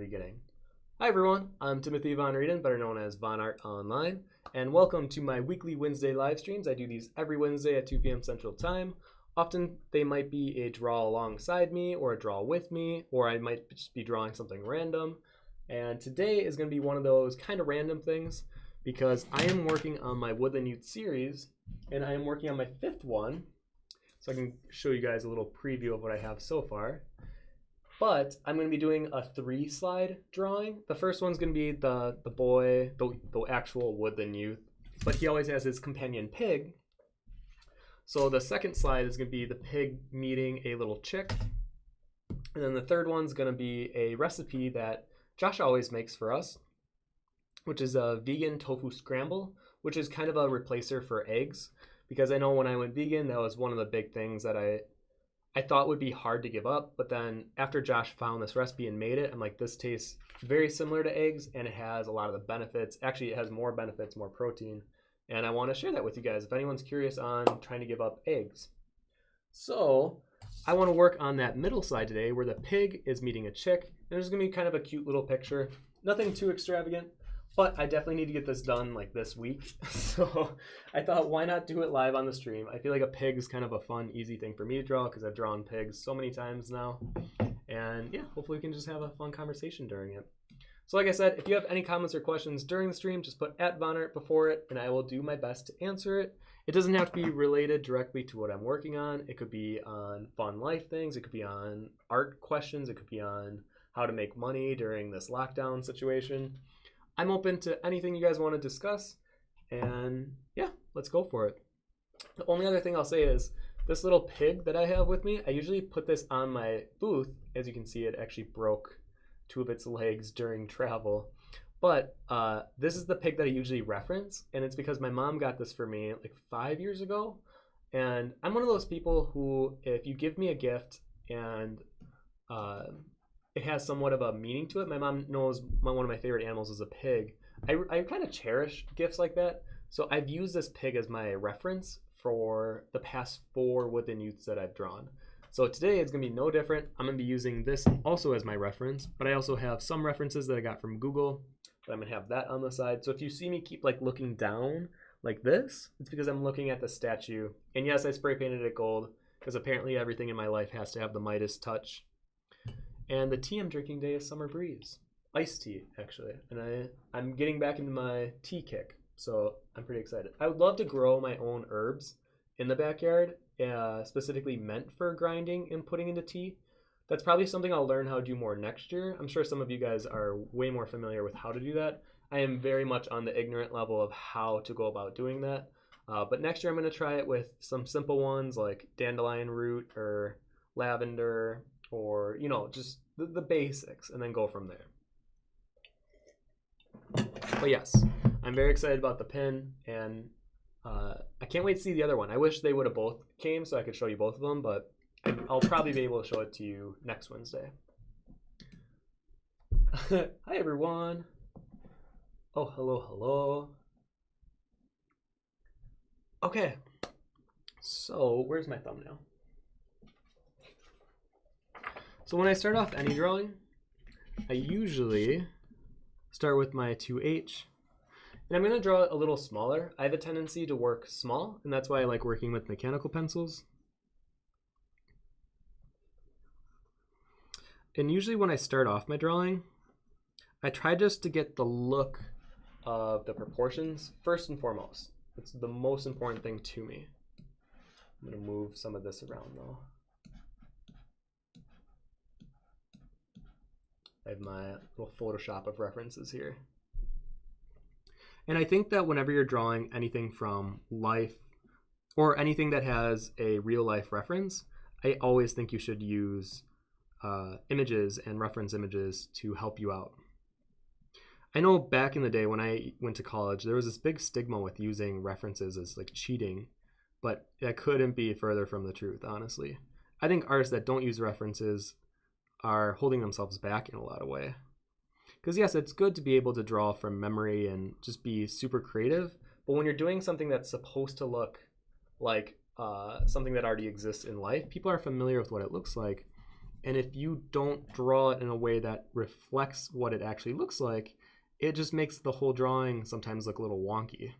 beginning. Hi everyone, I'm Timothy Von Rieden, better known as Vonnart Online, and welcome to my weekly Wednesday live streams. I do these every Wednesday at 2 p.m. Central Time. Often they might be a draw alongside me or a draw with me, or I might just be drawing something random. And today is going to be one of those kind of random things because I am working on my Woodland Youth series, and I am working on my 5th one. So I can show you guys a little preview of what I have so far. But I'm going to be doing a 3-slide drawing. The first one's going to be the boy, the actual Woodland Youth, but he always has his companion pig. So the second slide is going to be the pig meeting a little chick. And then the third one's going to be a recipe that Josh always makes for us, which is a vegan tofu scramble, which is kind of a replacer for eggs. Because I know when I went vegan, that was one of the big things that I thought would be hard to give up. But then after Josh found this recipe and made it, I'm like, this tastes very similar to eggs and it has a lot of the benefits. Actually, it has more benefits, more protein. And I want to share that with you guys if anyone's curious on trying to give up eggs. So I want to work on that middle slide today where the pig is meeting a chick. And there's going to be kind of a cute little picture. Nothing too extravagant, but I definitely need to get this done like this week. So I thought, why not do it live on the stream? I feel like a pig is kind of a fun, easy thing for me to draw because I've drawn pigs so many times now. And yeah, hopefully we can just have a fun conversation during it. So like I said, if you have any comments or questions during the stream, just put @Vonnart before it and I will do my best to answer it. It doesn't have to be related directly to what I'm working on. It could be on fun life things. It could be on art questions. It could be on how to make money during this lockdown situation. I'm open to anything you guys want to discuss. And yeah, let's go for it. The only other thing I'll say is this little pig that I have with me, I usually put this on my booth. As you can see, it actually broke 2 of its legs during travel. But this is the pig that I usually reference, and it's because my mom got this for me like 5 years ago. And I'm one of those people who, if you give me a gift and it has somewhat of a meaning to it, my mom knows one of my favorite animals is a pig. I kind of cherish gifts like that. So I've used this pig as my reference for the past 4 Woodland Youths that I've drawn. So today it's going to be no different. I'm going to be using this also as my reference, but I also have some references that I got from Google, but I'm going to have that on the side. So if you see me keep like looking down like this, it's because I'm looking at the statue. And yes, I spray painted it gold because apparently everything in my life has to have the Midas touch. And the tea I'm drinking today is Summer Breeze. Iced tea, actually. And I'm getting back into my tea kick, so I'm pretty excited. I would love to grow my own herbs in the backyard, specifically meant for grinding and putting into tea. That's probably something I'll learn how to do more next year. I'm sure some of you guys are way more familiar with how to do that. I am very much on the ignorant level of how to go about doing that. But next year I'm going to try it with some simple ones like dandelion root or lavender or, you know, just the basics and then go from there. But yes, I'm very excited about the pin and I can't wait to see the other one. I wish they would have both came so I could show you both of them, but I'll probably be able to show it to you next Wednesday. Hi everyone. Oh, hello. Okay, so where's my thumbnail? So when I start off any drawing, I usually start with my 2H. And I'm going to draw it a little smaller. I have a tendency to work small, and that's why I like working with mechanical pencils. And usually when I start off my drawing, I try just to get the look of the proportions first and foremost. It's the most important thing to me. I'm going to move some of this around though. I have my little Photoshop of references here. And I think that whenever you're drawing anything from life or anything that has a real life reference, I always think you should use images and reference images to help you out. I know back in the day when I went to college, there was this big stigma with using references as like cheating, but that couldn't be further from the truth, honestly. I think artists that don't use references are holding themselves back in a lot of way. Because yes, it's good to be able to draw from memory and just be super creative, but when you're doing something that's supposed to look like something that already exists in life, people are familiar with what it looks like, And if you don't draw it in a way that reflects what it actually looks like, it just makes the whole drawing sometimes look a little wonky.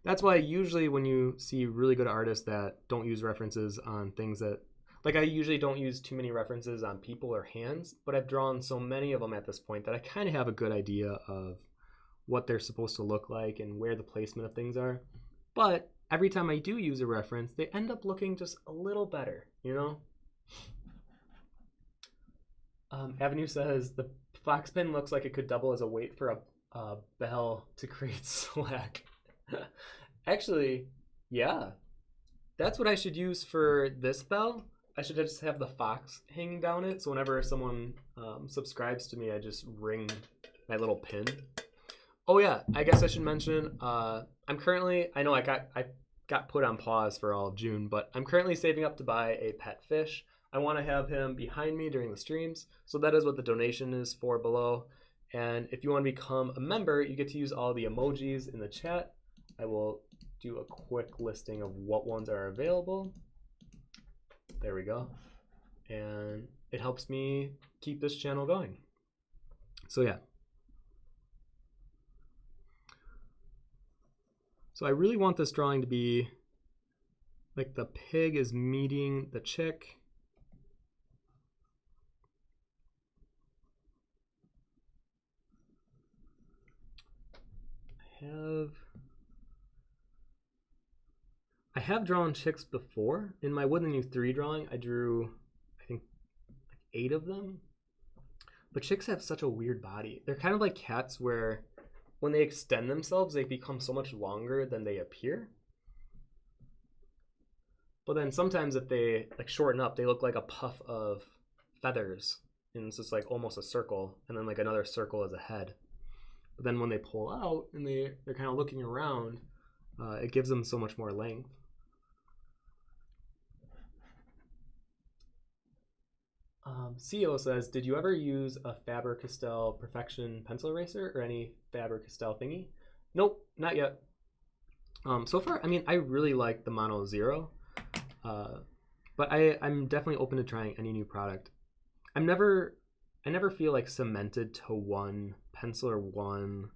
That's why usually when you see really good artists that don't use references on things that, like I usually don't use too many references on people or hands, but I've drawn so many of them at this point that I kind of have a good idea of what they're supposed to look like and where the placement of things are. But every time I do use a reference, they end up looking just a little better, you know? Avenue says, the fox pin looks like it could double as a weight for a bell to create slack. Actually, yeah. That's what I should use for this bell. I should just have the fox hanging down it, so whenever someone subscribes to me, I just ring my little pin. Oh yeah, I guess I should mention, I'm currently, I know I got put on pause for all of June, but I'm currently saving up to buy a pet fish. I want to have him behind me during the streams, so that is what the donation is for below. And if you want to become a member, you get to use all the emojis in the chat. I will do a quick listing of what ones are available. There we go. And it helps me keep this channel going. So yeah. So I really want this drawing to be like the pig is meeting the chick. I have drawn chicks before. In my Woodland Youth 3 drawing, I drew, I think, like 8 of them. But chicks have such a weird body. They're kind of like cats where when they extend themselves, they become so much longer than they appear. But then sometimes if they like shorten up, they look like a puff of feathers. And it's just like almost a circle, and then like another circle as a head. But then when they pull out and they're kind of looking around, it gives them so much more length. CEO says, did you ever use a Faber-Castell Perfection pencil eraser or any Faber-Castell thingy? Nope, not yet. So far, I mean, I really like the Mono Zero, but I'm definitely open to trying any new product. I never feel like cemented to one pencil or one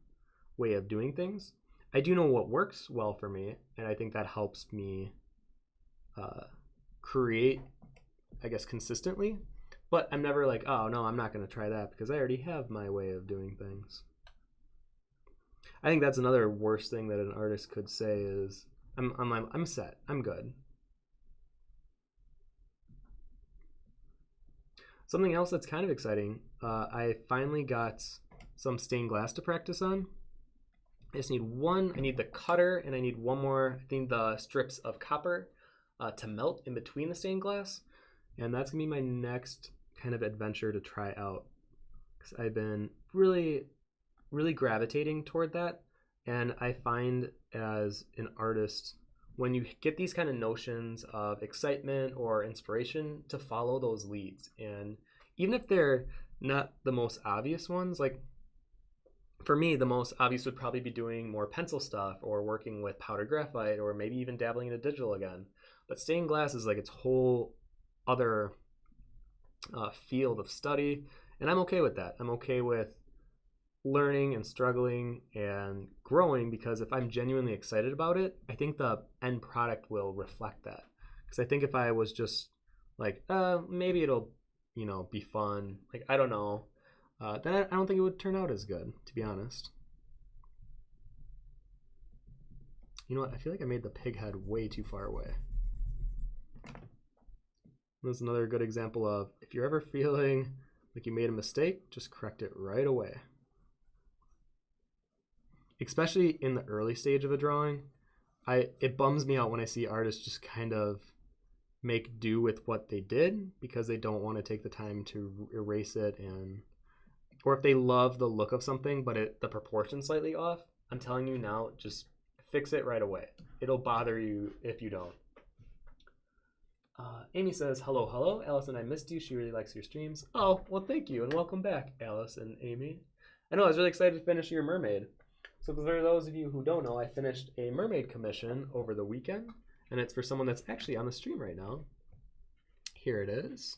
way of doing things. I do know what works well for me, and I think that helps me create, I guess, consistently. But I'm never like, oh no, I'm not going to try that because I already have my way of doing things. I think that's another worst thing that an artist could say is, I'm set, I'm good. Something else that's kind of exciting, I finally got some stained glass to practice on. I just need one, I need the cutter, and I need one more, I think the strips of copper to melt in between the stained glass. And that's gonna be my next kind of adventure to try out, because I've been really gravitating toward that. And I find as an artist, when you get these kind of notions of excitement or inspiration, to follow those leads. And even if they're not the most obvious ones, like for me, the most obvious would probably be doing more pencil stuff or working with powdered graphite or maybe even dabbling into digital again. But stained glass is like its whole other field of study, and I'm okay with that. I'm okay with learning and struggling and growing, because if I'm genuinely excited about it, I think the end product will reflect that. Because I think if I was just like, maybe it'll, you know, be fun, like I don't know, then I don't think it would turn out as good, to be honest. You know what? I feel like I made the pig head way too far away. That's another good example of, if you're ever feeling like you made a mistake, just correct it right away. Especially in the early stage of a drawing, it bums me out when I see artists just kind of make do with what they did because they don't want to take the time to erase it, or if they love the look of something but the proportion's slightly off. I'm telling you now, just fix it right away. It'll bother you if you don't. Amy says, hello, Allison, I missed you. She really likes your streams. Oh, well, thank you, and welcome back, Alice and Amy. I know, I was really excited to finish your Mermaid. So for those of you who don't know, I finished a Mermaid Commission over the weekend, and it's for someone that's actually on the stream right now. Here it is.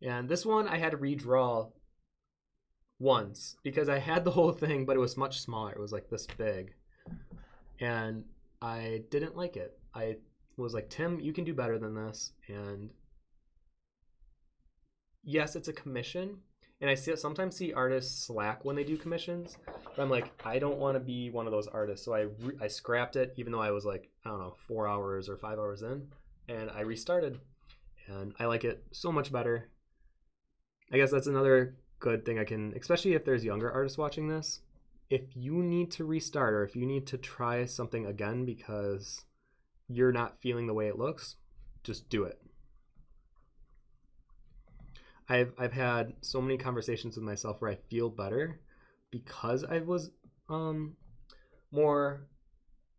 And this one I had to redraw once because I had the whole thing, but it was much smaller. It was like this big. And I didn't like it. I was like, Tim, you can do better than this. And yes, it's a commission. And I sometimes see artists slack when they do commissions. But I'm like, I don't want to be one of those artists. So I scrapped it, even though I was like, I don't know, 4 hours or 5 hours in. And I restarted. And I like it so much better. I guess that's another good thing I can, especially if there's younger artists watching this. If you need to restart or if you need to try something again because you're not feeling the way it looks, just do it. I've had so many conversations with myself where I feel better because I was more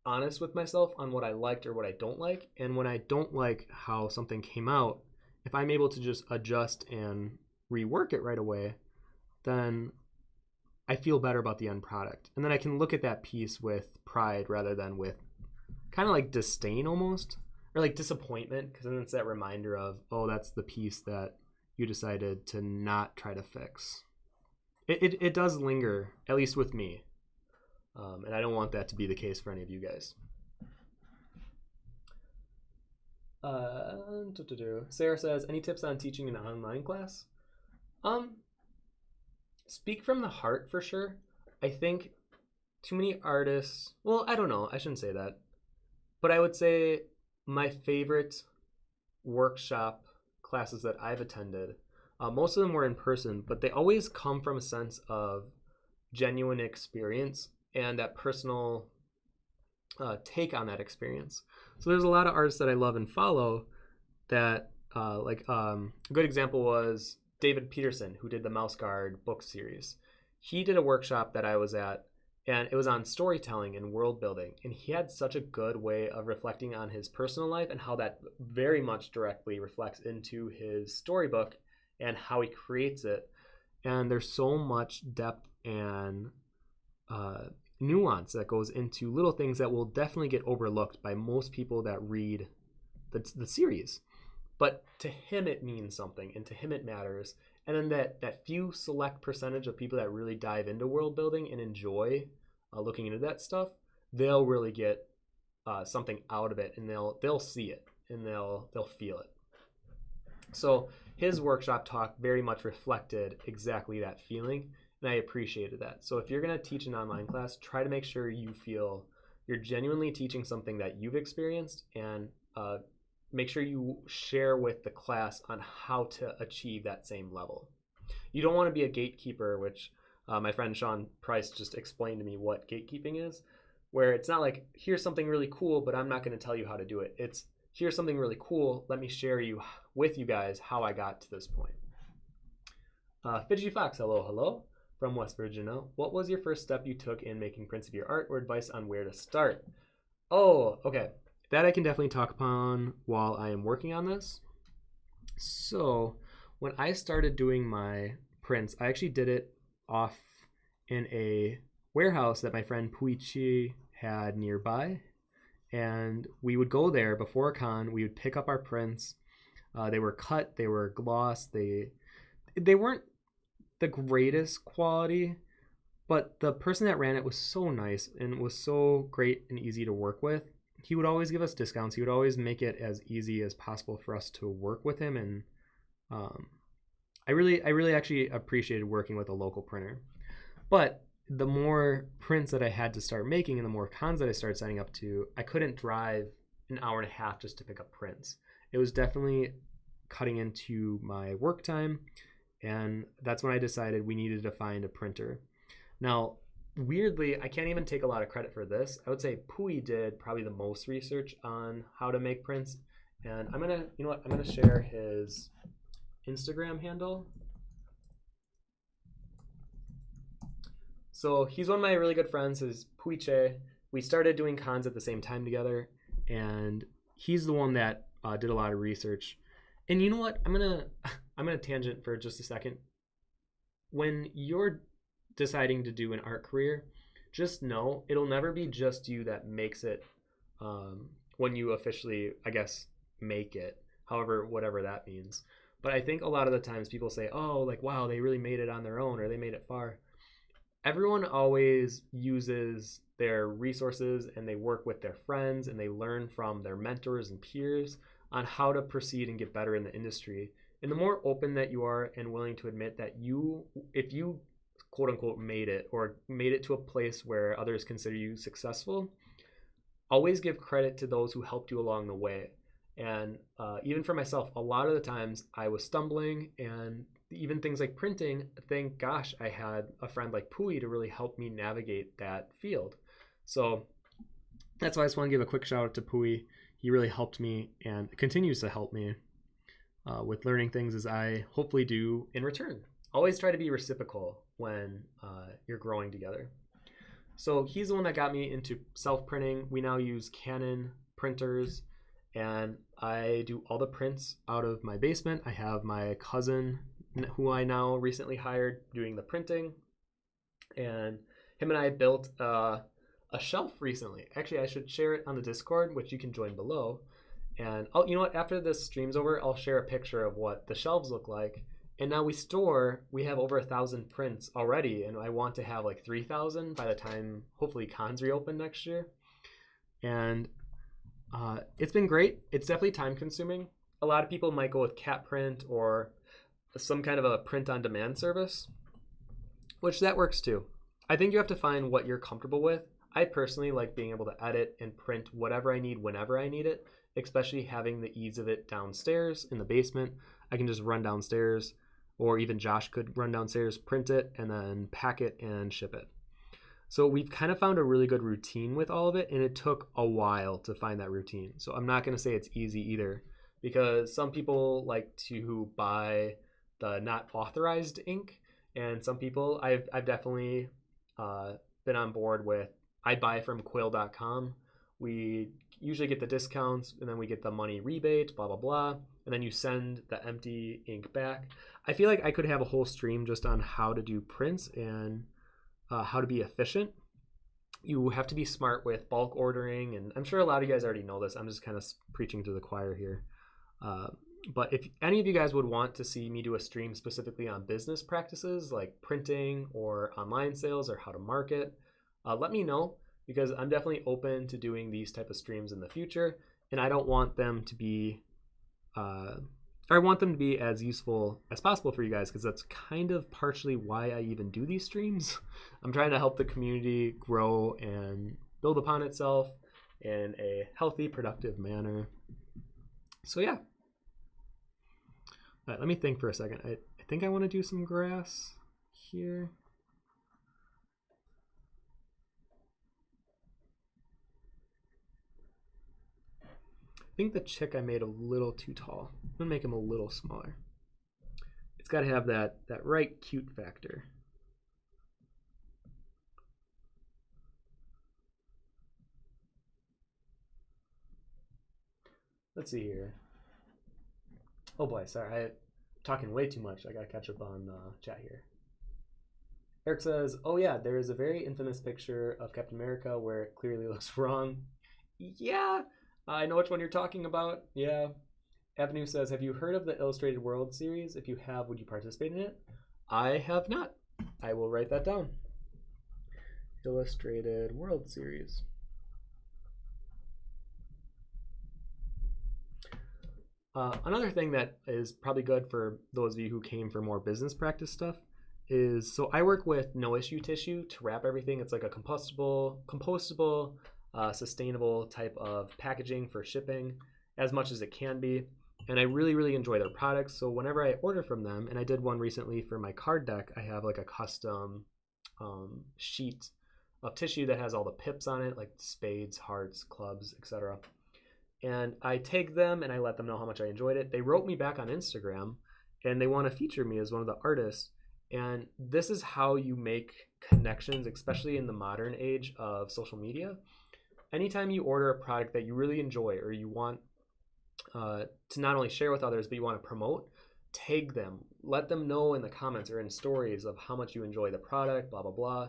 honest with myself on what I liked or what I don't like. And when I don't like how something came out, if I'm able to just adjust and rework it right away, then I feel better about the end product. And then I can look at that piece with pride rather than with kind of like disdain almost, or like disappointment, because then it's that reminder of, oh, that's the piece that you decided to not try to fix. It does linger, at least with me. And I don't want that to be the case for any of you guys. Sarah says, any tips on teaching an online class? Speak from the heart for sure. I think too many artists, well, I don't know, I shouldn't say that. But I would say my favorite workshop classes that I've attended, most of them were in person, but they always come from a sense of genuine experience and that personal take on that experience. So there's a lot of artists that I love and follow that, a good example was David Peterson, who did the Mouse Guard book series. He did a workshop that I was at, and it was on storytelling and world building. And he had such a good way of reflecting on his personal life and how that very much directly reflects into his storybook and how he creates it. And there's so much depth and nuance that goes into little things that will definitely get overlooked by most people that read the series. But to him, it means something, and to him, it matters. And then that few select percentage of people that really dive into world building and enjoy looking into that stuff, they'll really get something out of it, and they'll see it, and they'll feel it. So his workshop talk very much reflected exactly that feeling, and I appreciated that. So if you're going to teach an online class, try to make sure you feel you're genuinely teaching something that you've experienced, and make sure you share with the class on how to achieve that same level. You don't want to be a gatekeeper, which my friend Sean Price just explained to me what gatekeeping is, where it's not like, here's something really cool, but I'm not going to tell you how to do it. It's, here's something really cool, let me share with you guys how I got to this point. Fidgety Fox, hello, from West Virginia. What was your first step you took in making prints of your art, or advice on where to start? Oh, okay. That I can definitely talk upon while I am working on this. So when I started doing my prints, I actually did it off in a warehouse that my friend Puichi had nearby. And we would go there before a con. We would pick up our prints. They were cut. They were glossed. They weren't the greatest quality, but the person that ran it was so nice and was so great and easy to work with. He would always give us discounts. He would always make it as easy as possible for us to work with him. And I really actually appreciated working with a local printer. But the more prints that I had to start making and the more cons that I started signing up to, I couldn't drive an hour and a half just to pick up prints. It was definitely cutting into my work time. And that's when I decided we needed to find a printer. Now, weirdly, I can't even take a lot of credit for this. I would say Pui did probably the most research on how to make prints. And I'm gonna share his Instagram handle. So he's one of my really good friends, is Puiche. We started doing cons at the same time together, and he's the one that did a lot of research. And you know what? I'm gonna tangent for just a second. When you're deciding to do an art career, just know it'll never be just you that makes it when you officially, I guess, make it. however, whatever that means. But I think a lot of the times people say, oh, like, wow, they really made it on their own or they made it far. Everyone always uses their resources and they work with their friends and they learn from their mentors and peers on how to proceed and get better in the industry. And the more open that you are and willing to admit that if you quote unquote made it or made it to a place where others consider you successful, always give credit to those who helped you along the way. And even for myself, a lot of the times I was stumbling, and even things like printing, thank gosh I had a friend like Pui to really help me navigate that field. So that's why I just want to give a quick shout out to Pui. He really helped me and continues to help me with learning things as I hopefully do in return. Always try to be reciprocal when you're growing together. So he's the one that got me into self-printing. We now use Canon printers, and I do all the prints out of my basement. I have my cousin, who I now recently hired, doing the printing, and him and I built a shelf recently. Actually, I should share it on the Discord, which you can join below. And you know what? After this stream's over, I'll share a picture of what the shelves look like. And now we have over 1,000 prints already, and I want to have like 3,000 by the time hopefully cons reopen next year. And it's been great. It's definitely time consuming. A lot of people might go with cat print or some kind of a print on demand service, which that works too. I think you have to find what you're comfortable with. I personally like being able to edit and print whatever I need whenever I need it, especially having the ease of it downstairs in the basement. I can just run downstairs, or even Josh could run downstairs, print it, and then pack it and ship it. So we've kind of found a really good routine with all of it, and it took a while to find that routine. So I'm not going to say it's easy either, because some people like to buy the not authorized ink, and some people I've definitely been on board with. I buy from quill.com. We usually get the discounts, and then we get the money rebate, blah, blah, blah. And then you send the empty ink back. I feel like I could have a whole stream just on how to do prints and how to be efficient. You have to be smart with bulk ordering, and I'm sure a lot of you guys already know this. I'm just kind of preaching to the choir here. But if any of you guys would want to see me do a stream specifically on business practices like printing or online sales or how to market, let me know, because I'm definitely open to doing these type of streams in the future, and I don't want them to be I want them to be as useful as possible for you guys, because that's kind of partially why I even do these streams. I'm trying to help the community grow and build upon itself in a healthy, productive manner. So yeah. All right, let me think for a second. I think I want to do some grass here. I think the chick I made a little too tall. I'm gonna make him a little smaller. It's got to have that right cute factor. Let's see here. Oh boy, sorry, I'm talking way too much. I gotta catch up on chat here. Eric says, oh yeah, there is a very infamous picture of Captain America where it clearly looks wrong. Yeah, I know which one you're talking about. Yeah. Avenue says, have you heard of the Illustrated World series? If you have, would you participate in it? I have not. I will write that down. Illustrated World series. Another thing that is probably good for those of you who came for more business practice stuff is, so I work with no issue tissue to wrap everything. It's like a compostable, sustainable type of packaging for shipping as much as it can be. And I really, really enjoy their products. So whenever I order from them, and I did one recently for my card deck, I have like a custom sheet of tissue that has all the pips on it, like spades, hearts, clubs, etc. And I tag them and I let them know how much I enjoyed it. They wrote me back on Instagram and they want to feature me as one of the artists. And this is how you make connections, especially in the modern age of social media. Anytime you order a product that you really enjoy or you want to not only share with others, but you want to promote, tag them. Let them know in the comments or in stories of how much you enjoy the product, blah, blah, blah.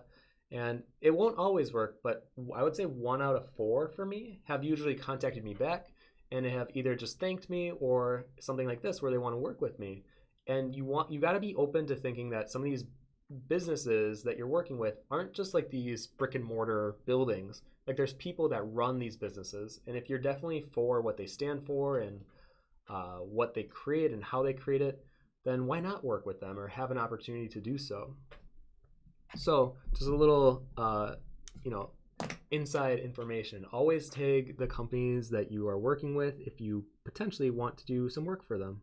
And it won't always work, but I would say 1 out of 4 for me have usually contacted me back and have either just thanked me or something like this where they want to work with me. And you got to be open to thinking that some of these businesses that you're working with aren't just like these brick and mortar buildings. Like there's people that run these businesses, and if you're definitely for what they stand for and what they create and how they create it, then why not work with them or have an opportunity to do so? So just a little inside information. Always tag the companies that you are working with if you potentially want to do some work for them.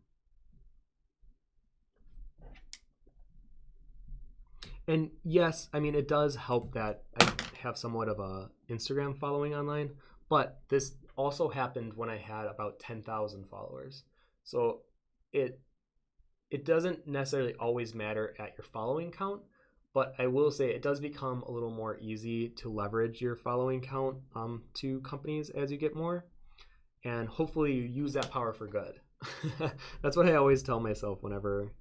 And yes, I mean, it does help that I have somewhat of a Instagram following online, but this also happened when I had about 10,000 followers. So it doesn't necessarily always matter at your following count, but I will say it does become a little more easy to leverage your following count to companies as you get more, and hopefully you use that power for good. That's what I always tell myself whenever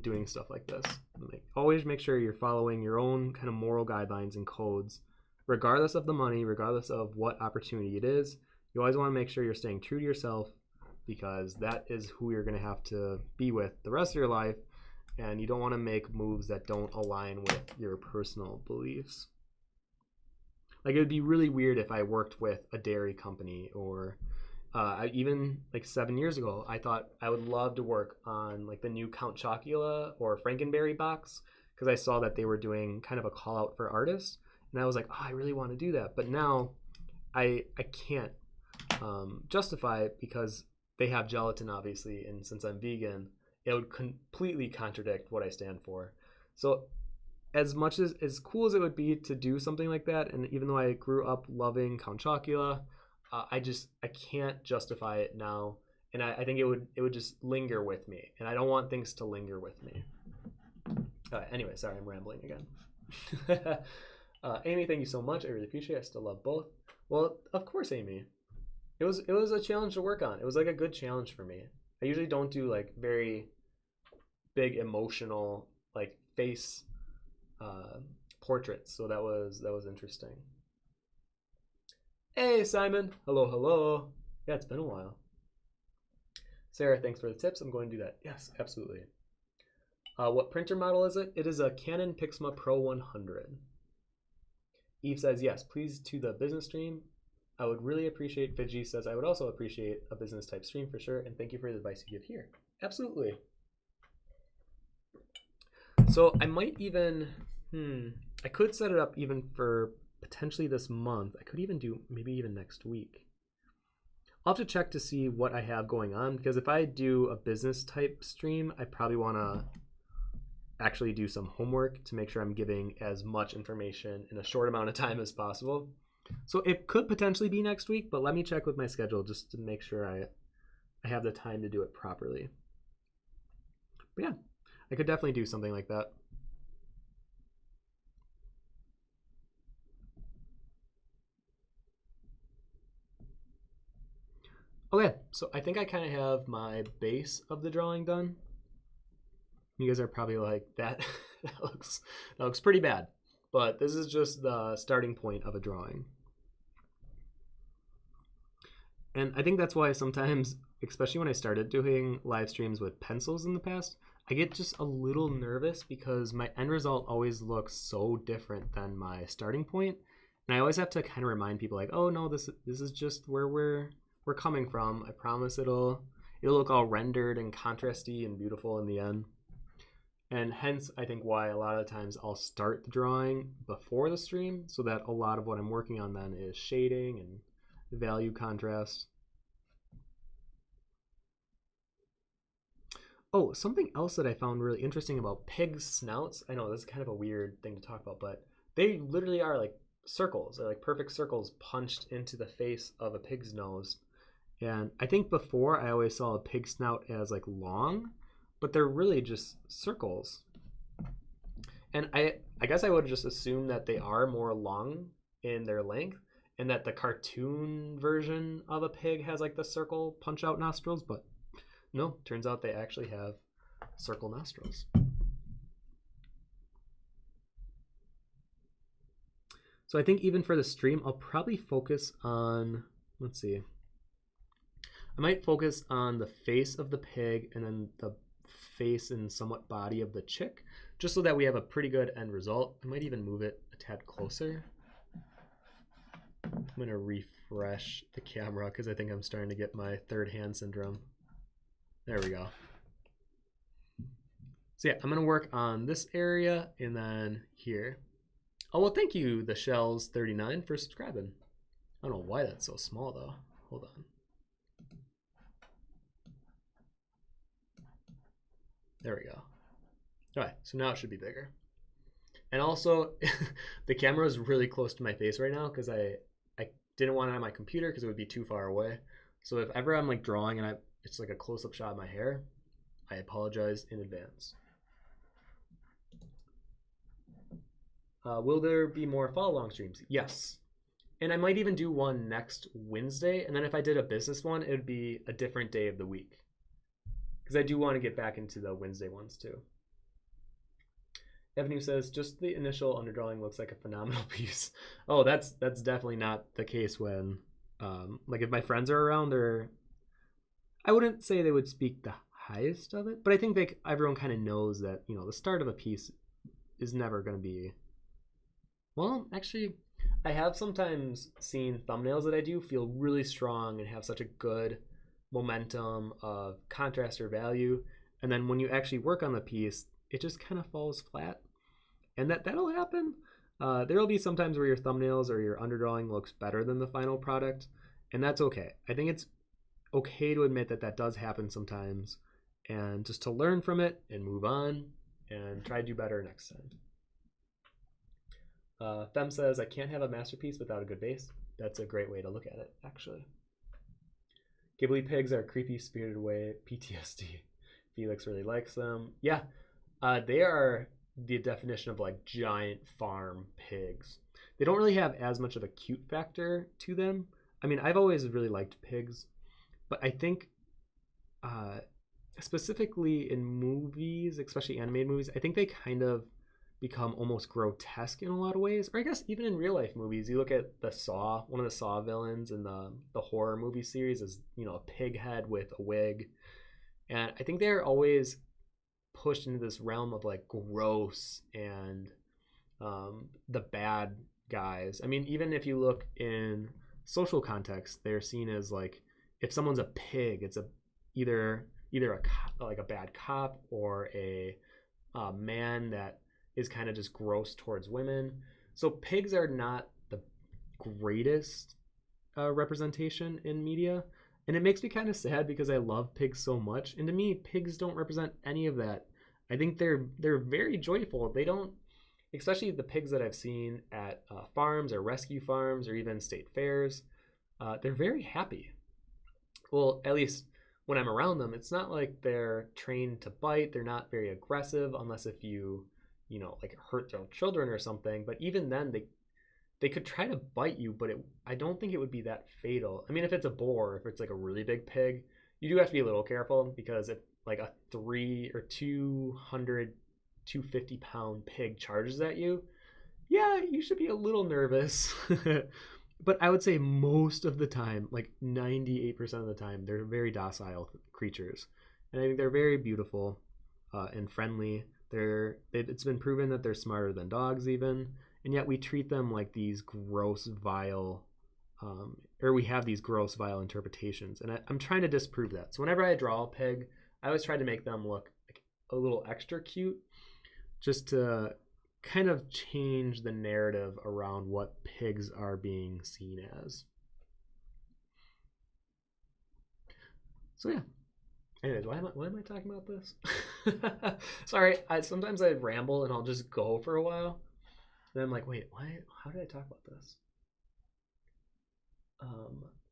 doing stuff like this. Like, always make sure you're following your own kind of moral guidelines and codes, regardless of the money, regardless of what opportunity it is. You always want to make sure you're staying true to yourself, because that is who you're going to have to be with the rest of your life, and you don't want to make moves that don't align with your personal beliefs. Like, it would be really weird if I worked with a dairy company, or even like 7 years ago, I thought I would love to work on like the new Count Chocula or Frankenberry box, because I saw that they were doing kind of a call out for artists, and I was like, oh, I really want to do that. But now I can't justify it because they have gelatin, obviously, and since I'm vegan, it would completely contradict what I stand for. So as much as cool as it would be to do something like that, and even though I grew up loving Count Chocula, I can't justify it now, and I think it would just linger with me, and I don't want things to linger with me. Anyway, sorry, I'm rambling again. Amy, thank you so much. I really appreciate it. I still love both. Well, of course, Amy. It was a challenge to work on. It was like a good challenge for me. I usually don't do like very big emotional like face portraits, so that was interesting. Hey Simon, hello. Yeah, it's been a while. Sarah, thanks for the tips. I'm going to do that. Yes, absolutely. What printer model is it? It is a Canon Pixma Pro 100. Eve says yes, please to the business stream. I would really appreciate. Fidji says I would also appreciate a business type stream for sure, and thank you for the advice you give here. Absolutely. So I might even I could set it up even for potentially this month. I could even do maybe even next week. I'll have to check to see what I have going on, because if I do a business type stream, I probably want to actually do some homework to make sure I'm giving as much information in a short amount of time as possible. So it could potentially be next week, but let me check with my schedule just to make sure I have the time to do it properly. But yeah, I could definitely do something like that. Okay, so I think I kind of have my base of the drawing done. You guys are probably like, that looks pretty bad, but this is just the starting point of a drawing. And I think that's why sometimes, especially when I started doing live streams with pencils in the past, I get just a little nervous because my end result always looks so different than my starting point. And I always have to kind of remind people like, oh no, this is just where we're coming from. I promise it'll look all rendered and contrasty and beautiful in the end. And hence, I think why a lot of times I'll start the drawing before the stream, so that a lot of what I'm working on then is shading and value contrast. Oh, something else that I found really interesting about pig snouts. I know this is kind of a weird thing to talk about, but they literally are like circles. They're like perfect circles punched into the face of a pig's nose. And I think before I always saw a pig snout as like long, but they're really just circles. And I guess I would just assume that they are more long in their length, and that the cartoon version of a pig has like the circle punch out nostrils, but no, turns out they actually have circle nostrils. So I think even for the stream, I'll probably focus on, let's see, I might focus on the face of the pig and then the face and somewhat body of the chick, just so that we have a pretty good end result. I might even move it a tad closer. I'm going to refresh the camera because I think I'm starting to get my third hand syndrome. There we go. So yeah, I'm going to work on this area and then here. Oh, well, thank you, the Shells 39, for subscribing. I don't know why that's so small, though. Hold on. There we go. All right, so now it should be bigger. And also, the camera is really close to my face right now because I didn't want it on my computer because it would be too far away. So if ever I'm like drawing and it's like a close-up shot of my hair, I apologize in advance. Will there be more follow-along streams? Yes. And I might even do one next Wednesday. And then if I did a business one, it would be a different day of the week. Because I do want to get back into the Wednesday ones too. Avenue says, just the initial underdrawing looks like a phenomenal piece. Oh, that's definitely not the case when, like if my friends are around, I wouldn't say they would speak the highest of it, but I think everyone kind of knows that, you know, the start of a piece is never going to be, well, actually, I have sometimes seen thumbnails that I do feel really strong and have such a good momentum of contrast or value, and then when you actually work on the piece, it just kind of falls flat. And that'll happen. There'll be sometimes where your thumbnails or your underdrawing looks better than the final product, and that's okay. I think it's okay to admit that does happen sometimes, and just to learn from it and move on and try to do better next time. Fem says, I can't have a masterpiece without a good base. That's a great way to look at it, actually. Ghibli pigs are creepy, spirited away, PTSD. Felix really likes them. Yeah, they are the definition of like giant farm pigs. They don't really have as much of a cute factor to them. I mean, I've always really liked pigs, but I think specifically in movies, especially animated movies, I think they kind of become almost grotesque in a lot of ways. Or I guess even in real life movies, you look at the Saw, one of the Saw villains in the horror movie series is, you know, a pig head with a wig. And I think they're always pushed into this realm of like gross and the bad guys. I mean, even if you look in social context, they're seen as like, if someone's a pig, it's either a bad cop or a man that is kind of just gross towards women. So pigs are not the greatest representation in media. And it makes me kind of sad because I love pigs so much. And to me, pigs don't represent any of that. I think they're very joyful. They don't, especially the pigs that I've seen at farms or rescue farms or even state fairs, they're very happy. Well, at least when I'm around them, it's not like they're trained to bite. They're not very aggressive unless if you know, like hurt their children or something. But even then, they could try to bite you, but I don't think it would be that fatal. I mean, if it's a boar, if it's like a really big pig, you do have to be a little careful because if like a 250 pound pig charges at you, yeah, you should be a little nervous. But I would say most of the time, like 98% of the time, they're very docile creatures. And I think they're very beautiful and friendly. It's been proven that they're smarter than dogs even. And yet we treat them like these gross, vile, or we have these gross, vile interpretations. And I'm trying to disprove that. So whenever I draw a pig, I always try to make them look like a little extra cute, just to kind of change the narrative around what pigs are being seen as. So yeah. Anyways, why am I talking about this? Sorry, sometimes I ramble and I'll just go for a while. Then I'm like, wait, how did I talk about this?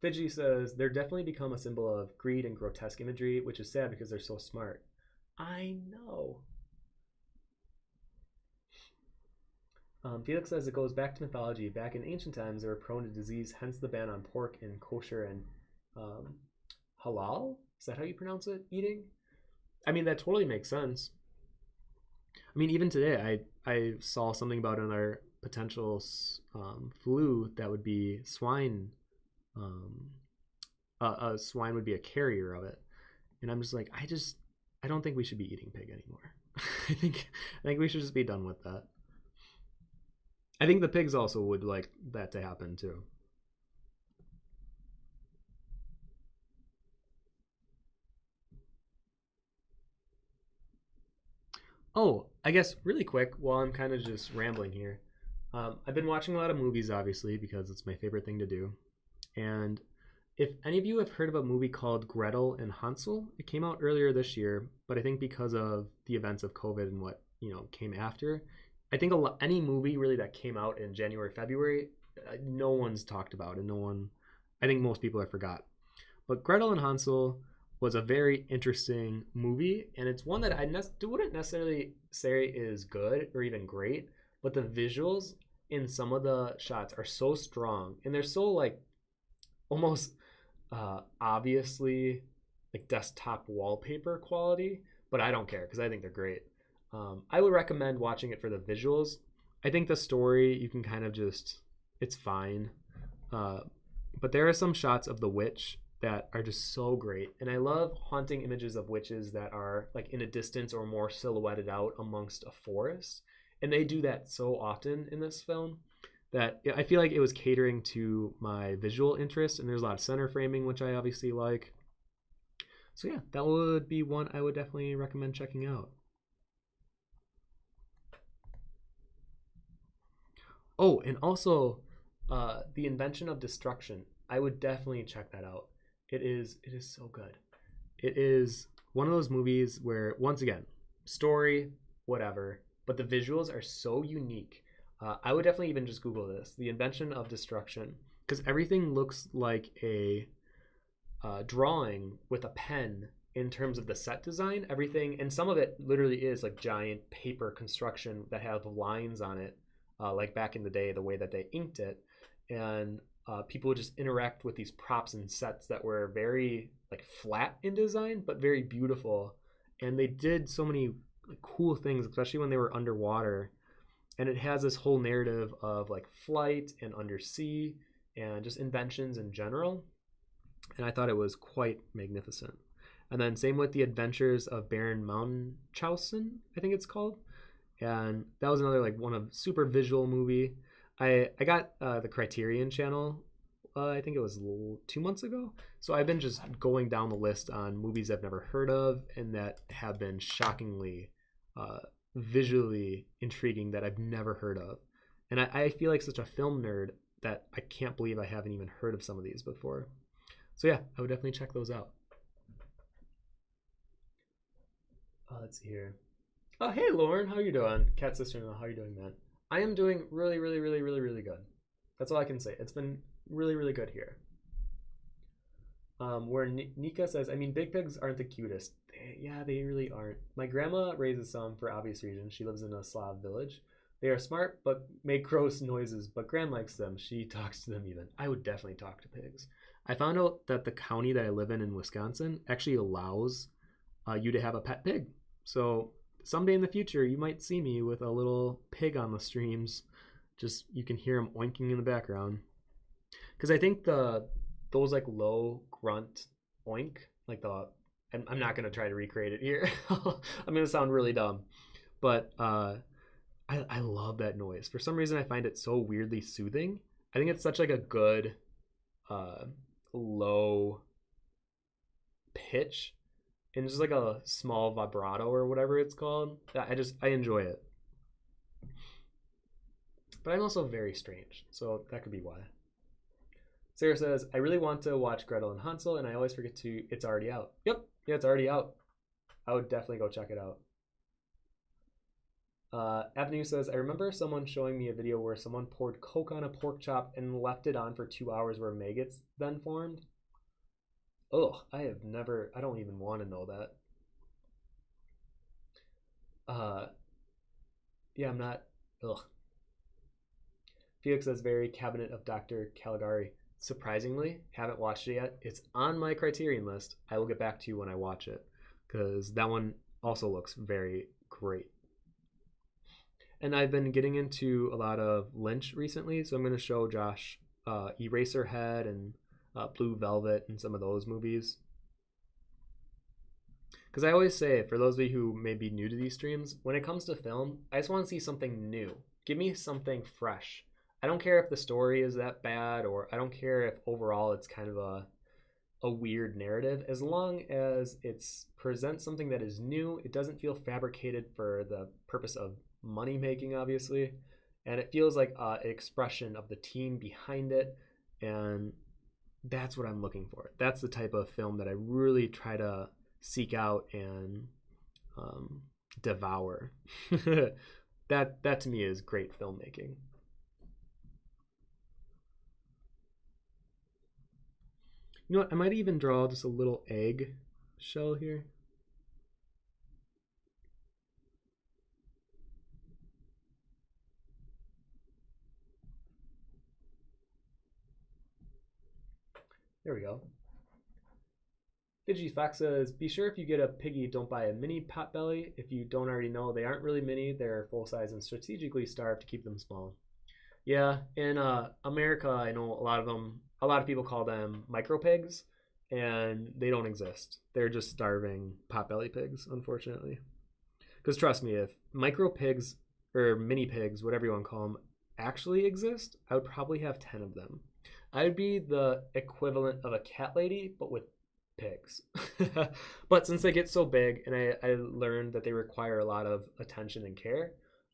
Fidji says, they're definitely become a symbol of greed and grotesque imagery, which is sad because they're so smart. I know. Felix says it goes back to mythology. Back in ancient times, they were prone to disease, hence the ban on pork and kosher and halal? Is that how you pronounce it? Eating? I mean, that totally makes sense. I mean, even today, I saw something about another potential flu that would be swine a swine would be a carrier of it. And I'm just like, I don't think we should be eating pig anymore. I think we should just be done with that. I think the pigs also would like that to happen too. Oh, I guess really quick while I'm kind of just rambling here. I've been watching a lot of movies, obviously, because it's my favorite thing to do. And if any of you have heard of a movie called Gretel and Hansel, it came out earlier this year, but I think because of the events of COVID and what came after, I think any movie really that came out in January, February, no one's talked about, and I think most people have forgot. But Gretel and Hansel was a very interesting movie, and it's one that I wouldn't necessarily say is good or even great, but the visuals in some of the shots are so strong, and they're so like almost obviously like desktop wallpaper quality, but I don't care because I think they're great. I would recommend watching it for the visuals. I think the story you can kind of it's fine, but there are some shots of the witch that are just so great, and I love haunting images of witches that are like in a distance or more silhouetted out amongst a forest, and they do that so often in this film that I feel like it was catering to my visual interest, and there's a lot of center framing, which I obviously like. So yeah, that would be one I would definitely recommend checking out. Oh, and also The Invention of Destruction. I would definitely check that out. It is so good. It is one of those movies where, once again, story, whatever, but the visuals are so unique. I would definitely even just Google this, The Invention of Destruction, because everything looks like a drawing with a pen in terms of the set design. Everything, and some of it literally is like giant paper construction that have lines on it, like back in the day, the way that they inked it. And people would just interact with these props and sets that were very like flat in design, but very beautiful. And they did so many cool things, especially when they were underwater. And it has this whole narrative of like flight and undersea and just inventions in general. And I thought it was quite magnificent. And then same with The Adventures of Baron Munchausen, I think it's called. And that was another like one of super visual movie. I got the Criterion channel, I think it was 2 months ago. So I've been just going down the list on movies I've never heard of and that have been shockingly visually intriguing that I've never heard of. And I feel like such a film nerd that I can't believe I haven't even heard of some of these before. So yeah, I would definitely check those out. Let's see here. Oh, hey Lauren, how you doing? Cat sister-in-law, how you doing, man? I am doing really, really, really, really, really good. That's all I can say. It's been really, really good here. Where Nika says, I mean, big pigs aren't the cutest. Yeah, they really aren't. My grandma raises some for obvious reasons. She lives in a Slav village. They are smart, but make gross noises. But Gran likes them. She talks to them even. I would definitely talk to pigs. I found out that the county that I live in Wisconsin, actually allows you to have a pet pig. So someday in the future, you might see me with a little pig on the streams. Just you can hear him oinking in the background. Because I think those like low grunt oink, like I'm not gonna try to recreate it here. I'm gonna sound really dumb, but I love that noise. For some reason, I find it so weirdly soothing. I think it's such like a good low pitch and just like a small vibrato or whatever it's called. I enjoy it. But I'm also very strange, so that could be why. Sarah says, I really want to watch Gretel and Hansel, and I always forget to. It's already out. Yep, yeah, it's already out. I would definitely go check it out. Avenue says, I remember someone showing me a video where someone poured Coke on a pork chop and left it on for 2 hours where maggots then formed. Ugh, I don't even want to know that. Yeah, I'm not, ugh. Felix says, very Cabinet of Dr. Caligari. Surprisingly, haven't watched it yet. It's on my Criterion list. I will get back to you when I watch it, because that one also looks very great. And I've been getting into a lot of Lynch recently, so I'm going to show Josh Eraserhead and Blue Velvet and some of those movies. Because I always say, for those of you who may be new to these streams, when it comes to film, I just want to see something new. Give me something fresh. I don't care if the story is that bad, or I don't care if overall it's kind of a weird narrative. As long as it presents something that is new, it doesn't feel fabricated for the purpose of money making, obviously, and it feels like an expression of the team behind it, and that's what I'm looking for. That's the type of film that I really try to seek out and devour. That to me is great filmmaking. You know what? I might even draw just a little egg shell here. There we go. Digifox says, be sure if you get a piggy, don't buy a mini potbelly. If you don't already know, they aren't really mini. They're full size and strategically starved to keep them small. Yeah, in America, I know a lot of people call them micro pigs, and they don't exist. They're just starving potbelly pigs, unfortunately. Because trust me, if micro pigs or mini pigs, whatever you want to call them, actually exist, I would probably have 10 of them. I would be the equivalent of a cat lady, but with pigs. But since they get so big, and I learned that they require a lot of attention and care,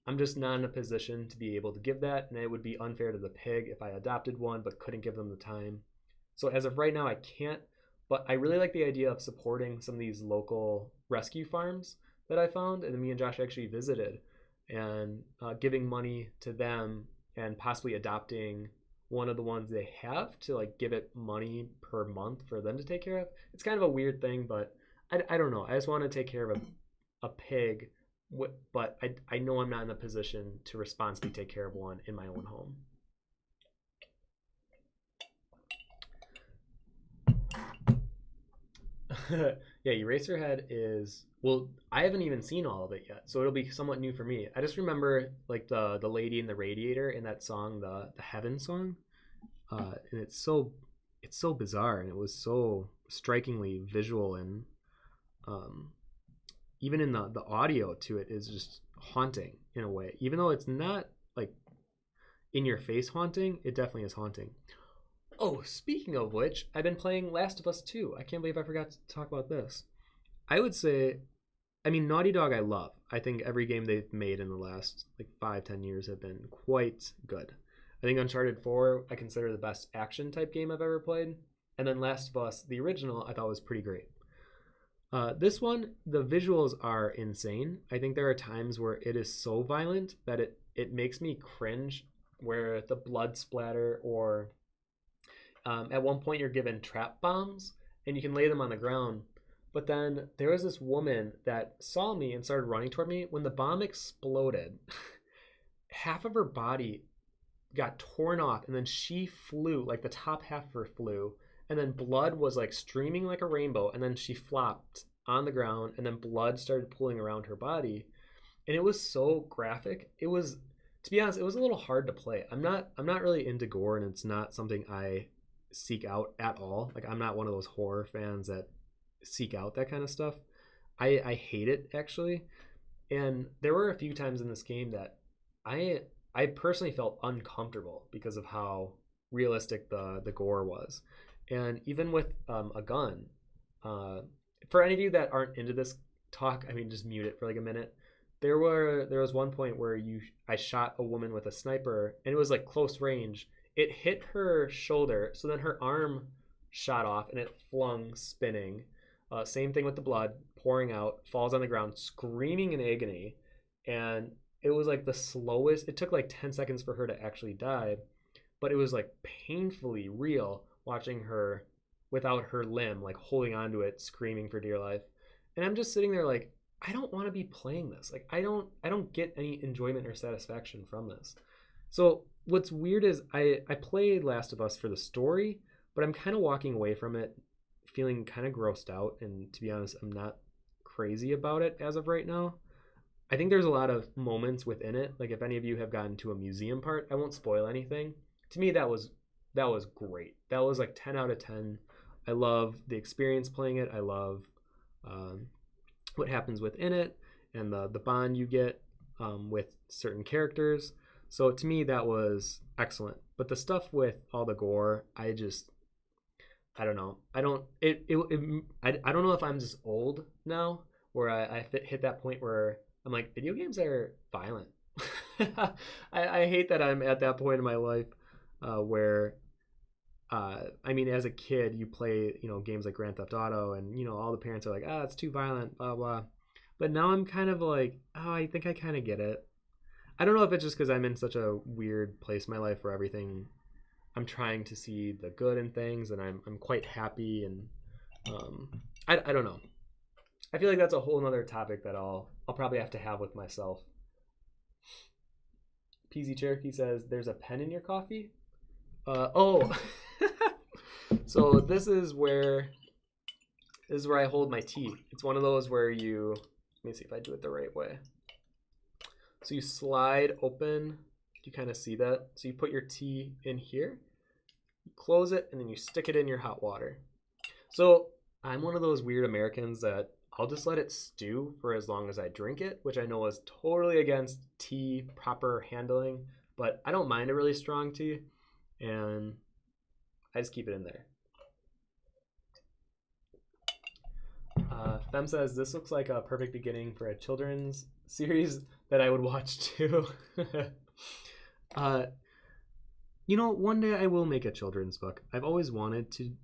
I'm just not in a position to be able to give that, and it would be unfair to the pig if I adopted one but couldn't give them the time. So as of right now, I can't, but I really like the idea of supporting some of these local rescue farms that I found, and me and Josh actually visited, and giving money to them and possibly adopting one of the ones they have to like give it money per month for them to take care of. It's kind of a weird thing, but I don't know. I just want to take care of a pig, but I know I'm not in a position to responsibly take care of one in my own home. Yeah, Eraserhead is, well, I haven't even seen all of it yet, so it'll be somewhat new for me. I just remember like the lady in the radiator in that song, the Heaven song, and it's so bizarre, and it was so strikingly visual, and even in the audio to it is just haunting in a way. Even though it's not like in your face haunting, it definitely is haunting. Oh, speaking of which, I've been playing Last of Us 2. I can't believe I forgot to talk about this. I would say, I mean, Naughty Dog I love. I think every game they've made in the last like 5-10 years have been quite good. I think Uncharted 4 I consider the best action type game I've ever played. And then Last of Us, the original, I thought was pretty great. This one, the visuals are insane. I think there are times where it is so violent that it makes me cringe, where the blood splatter, or at one point you're given trap bombs and you can lay them on the ground. But then there was this woman that saw me and started running toward me. When the bomb exploded, half of her body got torn off, and then she flew, like the top half of her flew, and then blood was like streaming like a rainbow, and then she flopped on the ground, and then blood started pooling around her body. And it was so graphic. It was, to be honest, it was a little hard to play. I'm not really into gore, and it's not something I seek out at all. Like, I'm not one of those horror fans that seek out that kind of stuff. I hate it, actually. And there were a few times in this game that I personally felt uncomfortable because of how realistic the gore was. And even with a gun, for any of you that aren't into this talk, I mean, just mute it for like a minute. There was one point where I shot a woman with a sniper, and it was like close range. It hit her shoulder, so then her arm shot off, and it flung spinning. Same thing with the blood pouring out, falls on the ground, screaming in agony. And it was like the slowest. It took like 10 seconds for her to actually die, but it was like painfully real watching her without her limb, like holding onto it, screaming for dear life. And I'm just sitting there like, I don't want to be playing this. Like, I don't get any enjoyment or satisfaction from this. So what's weird is I played Last of Us for the story, but I'm kind of walking away from it feeling kind of grossed out, and to be honest, I'm not crazy about it as of right now. I think there's a lot of moments within it, like if any of you have gotten to a museum part, I won't spoil anything. To me, that was that was great. That was like 10 out of 10. I love the experience playing it. I love what happens within it and the bond you get with certain characters. So to me, that was excellent. But the stuff with all the gore, I don't know. I don't know if I'm just old now, where I hit that point where I'm like, video games are violent. I hate that I'm at that point in my life where I mean, as a kid, you play, games like Grand Theft Auto, and all the parents are like, it's too violent, blah blah. But now I'm kind of like, I think I kind of get it. I don't know if it's just because I'm in such a weird place in my life where everything, I'm trying to see the good in things, and I'm quite happy, and I don't know. I feel like that's a whole other topic that I'll probably have to have with myself. PZ Cherokee says, "There's a pen in your coffee." So this is where I hold my tea. It's one of those where you, let me see if I do it the right way. So you slide open. You kind of see that. So you put your tea in here, you close it, and then you stick it in your hot water. So I'm one of those weird Americans that I'll just let it stew for as long as I drink it, which I know is totally against tea proper handling, but I don't mind a really strong tea, and I just keep it in there. Fem says, "This looks like a perfect beginning for a children's series that I would watch too." One day I will make a children's book. I've always wanted to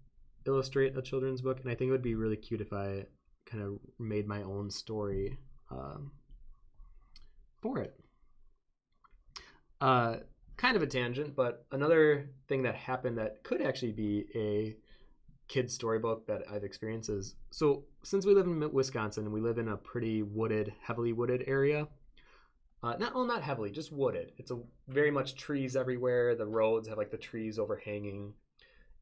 illustrate a children's book, and I think it would be really cute if I kind of made my own story for it. Kind of a tangent, but another thing that happened that could actually be a kid's storybook that I've experienced is, so since we live in Wisconsin, we live in a pretty heavily wooded area. Not heavily, just wooded. It's very much trees everywhere. The roads have like the trees overhanging,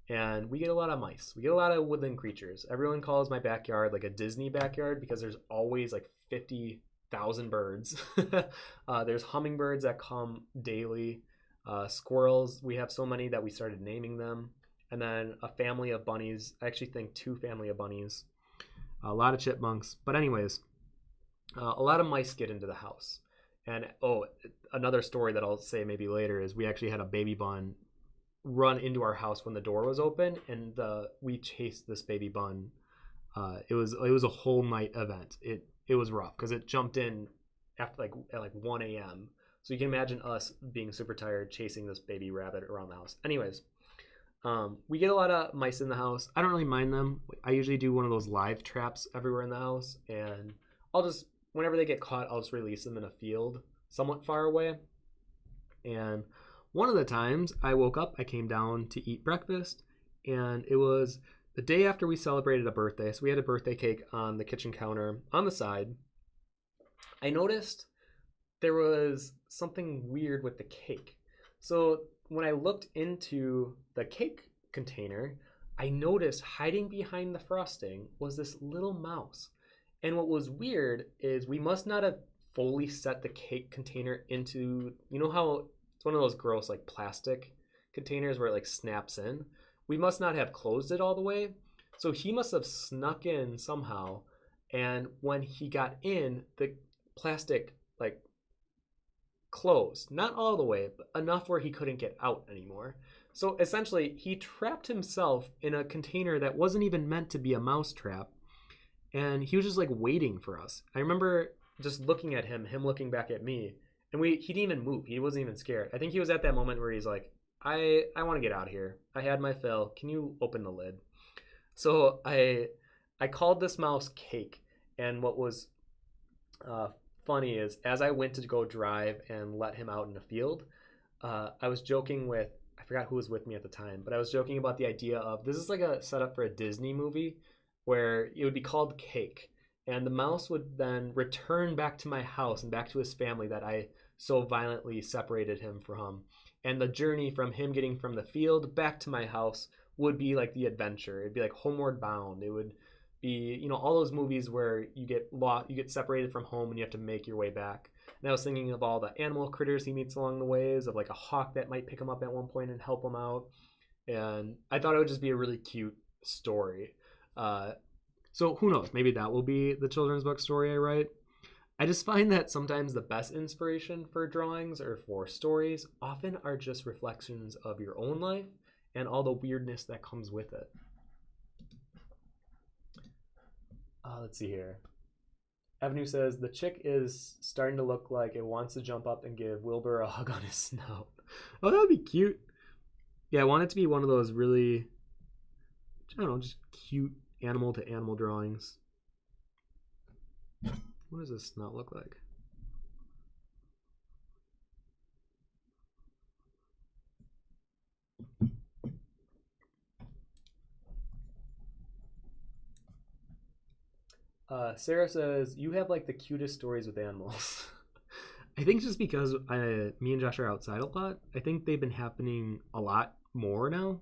and we get a lot of mice. We get a lot of woodland creatures. Everyone calls my backyard like a Disney backyard because there's always like 50,000 birds. There's hummingbirds that come daily. Squirrels, we have so many that we started naming them. And then a family of bunnies. I actually think 2 family of bunnies. A lot of chipmunks. But anyways, a lot of mice get into the house. And another story that I'll say maybe later is we actually had a baby bun run into our house when the door was open, and we chased this baby bun. It was a whole night event. It was rough because it jumped in after at 1 a.m. So you can imagine us being super tired chasing this baby rabbit around the house. Anyways, we get a lot of mice in the house. I don't really mind them. I usually do one of those live traps everywhere in the house, and whenever they get caught, I'll just release them in a field somewhat far away. And one of the times I woke up, I came down to eat breakfast, and it was the day after we celebrated a birthday. So we had a birthday cake on the kitchen counter on the side. I noticed there was something weird with the cake. So when I looked into the cake container, I noticed hiding behind the frosting was this little mouse. And what was weird is we must not have fully set the cake container into, how it's one of those gross like plastic containers where it like snaps in. We must not have closed it all the way. So he must have snuck in somehow. And when he got in, the plastic like closed, not all the way, but enough where he couldn't get out anymore. So essentially he trapped himself in a container that wasn't even meant to be a mouse trap. And he was just like waiting for us. I remember just looking at him looking back at me, and he didn't even move. He wasn't even scared. I think he was at that moment where he's like, I want to get out of here. I had my fill. Can you open the lid? So I called this mouse Cake. And what was funny is as I went to go drive and let him out in the field, I was joking with, I forgot who was with me at the time, but I was joking about the idea of this is like a setup for a Disney movie where it would be called Cake, and the mouse would then return back to my house and back to his family that I so violently separated him from. And the journey from him getting from the field back to my house would be like the adventure. It'd be like Homeward Bound. It would be, all those movies where you get lost, you get separated from home and you have to make your way back. And I was thinking of all the animal critters he meets along the ways, of like a hawk that might pick him up at one point and help him out. and I thought it would just be a really cute story. So who knows? Maybe that will be the children's book story I write. I just find that sometimes the best inspiration for drawings or for stories often are just reflections of your own life and all the weirdness that comes with it. Let's see here. Avenue says, the chick is starting to look like it wants to jump up and give Wilbur a hug on his snout. Oh, that would be cute. Yeah, I want it to be one of those really, I don't know, just cute animal to animal drawings. What does this snout look like? Sarah says, you have like the cutest stories with animals. I think just because me and Josh are outside a lot, I think they've been happening a lot more now.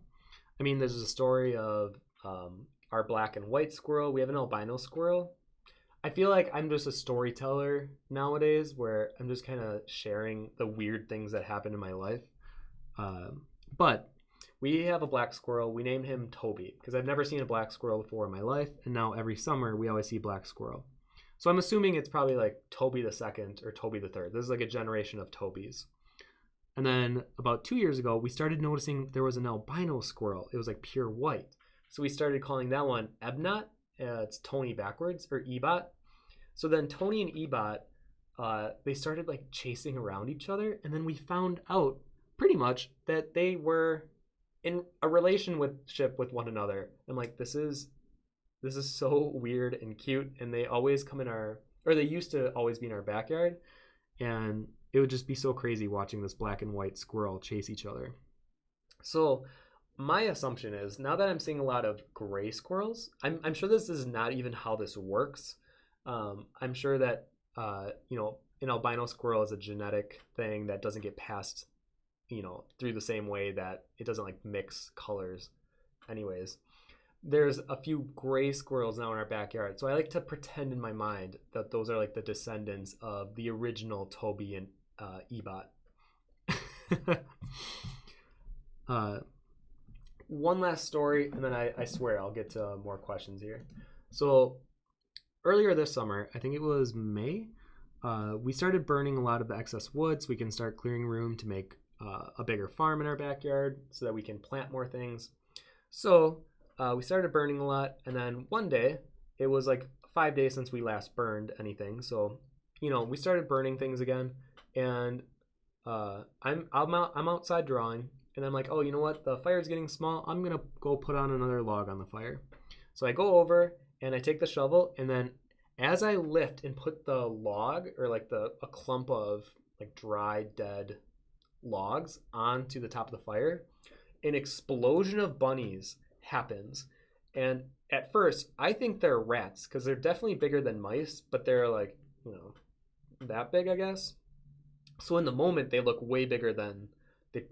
I mean, there's a story of our black and white squirrel. We have an albino squirrel. I feel like I'm just a storyteller nowadays where I'm just kind of sharing the weird things that happen in my life. But we have a black squirrel. We named him Toby because I've never seen a black squirrel before in my life. And now every summer we always see black squirrel. So I'm assuming it's probably like Toby the second or Toby the third. This is like a generation of Tobys. And then about 2 years ago, we started noticing there was an albino squirrel. It was like pure white. So we started calling that one Ebnot. It's Tony backwards, or Ebot. So then Tony and Ebot, they started like chasing around each other. And then we found out pretty much that they were in a relationship with one another. I'm like, this is so weird and cute. And they always come in they used to always be in our backyard. And it would just be so crazy watching this black and white squirrel chase each other. So my assumption is, now that I'm seeing a lot of gray squirrels, I'm sure this is not even how this works. I'm sure that, an albino squirrel is a genetic thing that doesn't get passed, through the same way that it doesn't like mix colors. Anyways, there's a few gray squirrels now in our backyard. So I like to pretend in my mind that those are like the descendants of the original Toby and Ebot. One last story, and then I swear I'll get to more questions here. So earlier this summer, I think it was May, we started burning a lot of the excess wood so we can start clearing room to make a bigger farm in our backyard so that we can plant more things. So we started burning a lot, and then one day, it was like 5 days since we last burned anything. So, we started burning things again, and I'm outside drawing, and I'm like, oh, you know what? The fire's getting small. I'm gonna go put on another log on the fire. So I go over and I take the shovel, and then as I lift and put the log, or like a clump of like dry, dead logs onto the top of the fire, an explosion of bunnies happens. And at first I think they're rats because they're definitely bigger than mice, but they're like, that big, I guess. So in the moment they look way bigger than